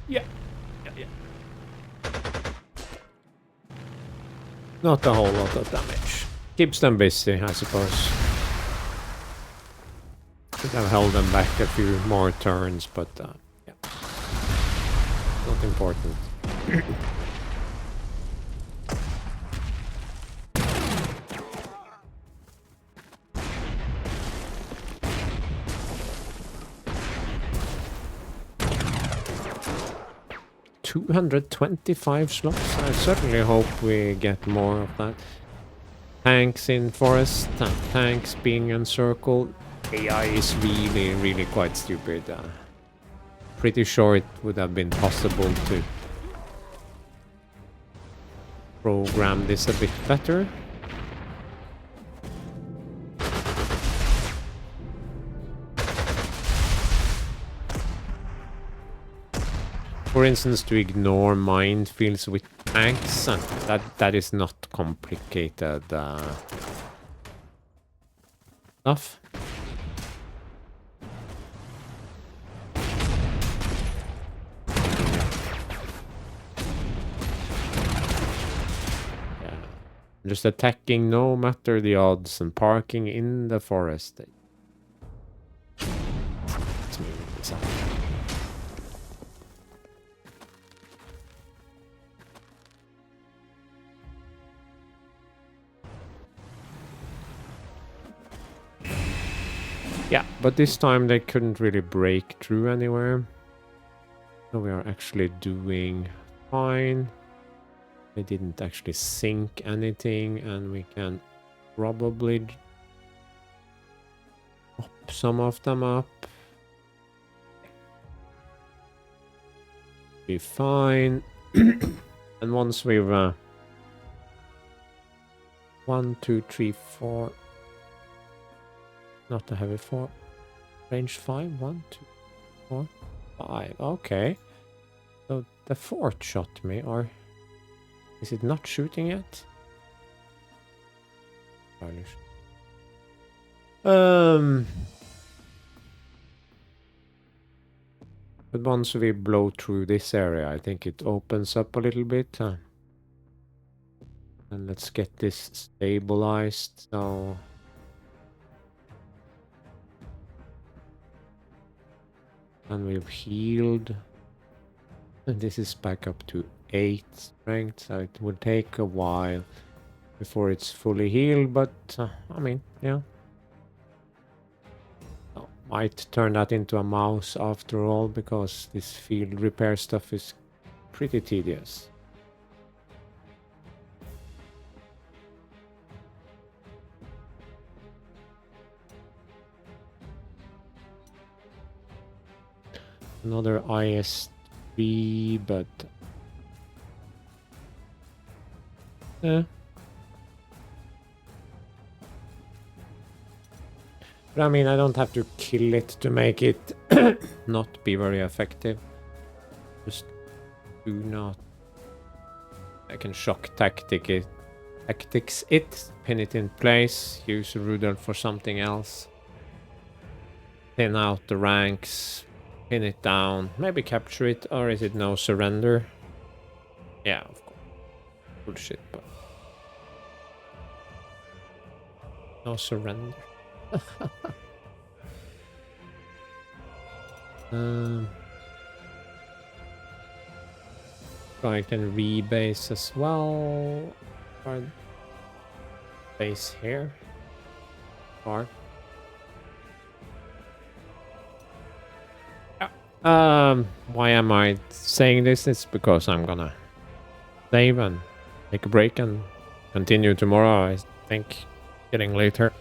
Yeah. Not a whole lot of damage. Keeps them busy, I suppose. Could have held them back a few more turns, but yeah. Not important. $225 slots. I certainly hope we get more of that. Tanks in forest, tanks being encircled. AI is really quite stupid. Pretty sure it would have been possible to program this a bit better. For instance, to ignore minefields with tanks, that is not complicated stuff. Yeah. Just attacking no matter the odds and parking in the forest. Let's move this up. Yeah, but this time they couldn't really break through anywhere. So we are actually doing fine. They didn't actually sink anything, and we can probably pop some of them up. Be fine. And once we've 1, 2, 3, 4. Not a heavy 4. Range 5. 1, 2, 4, 5. Okay. So the fort shot me, or is it not shooting yet? But once we blow through this area, I think it opens up a little bit. And let's get this stabilized. So and we've healed. And this is back up to 8 strength, so it would take a while before it's fully healed, but I mean, yeah. Oh, might turn that into a mouse after all, because this field repair stuff is pretty tedious. Another IS3, but but I mean, I don't have to kill it to make it not be very effective. Just do not. I can shock tactics it, pin it in place, use Rudolph for something else. Thin out the ranks, pin it down, maybe capture it, or is it no surrender? Yeah, of course. Bullshit, but no surrender. I can rebase as well. Or base here. Or why am I saying this? It's because I'm gonna save and take a break and continue tomorrow, I think, getting later.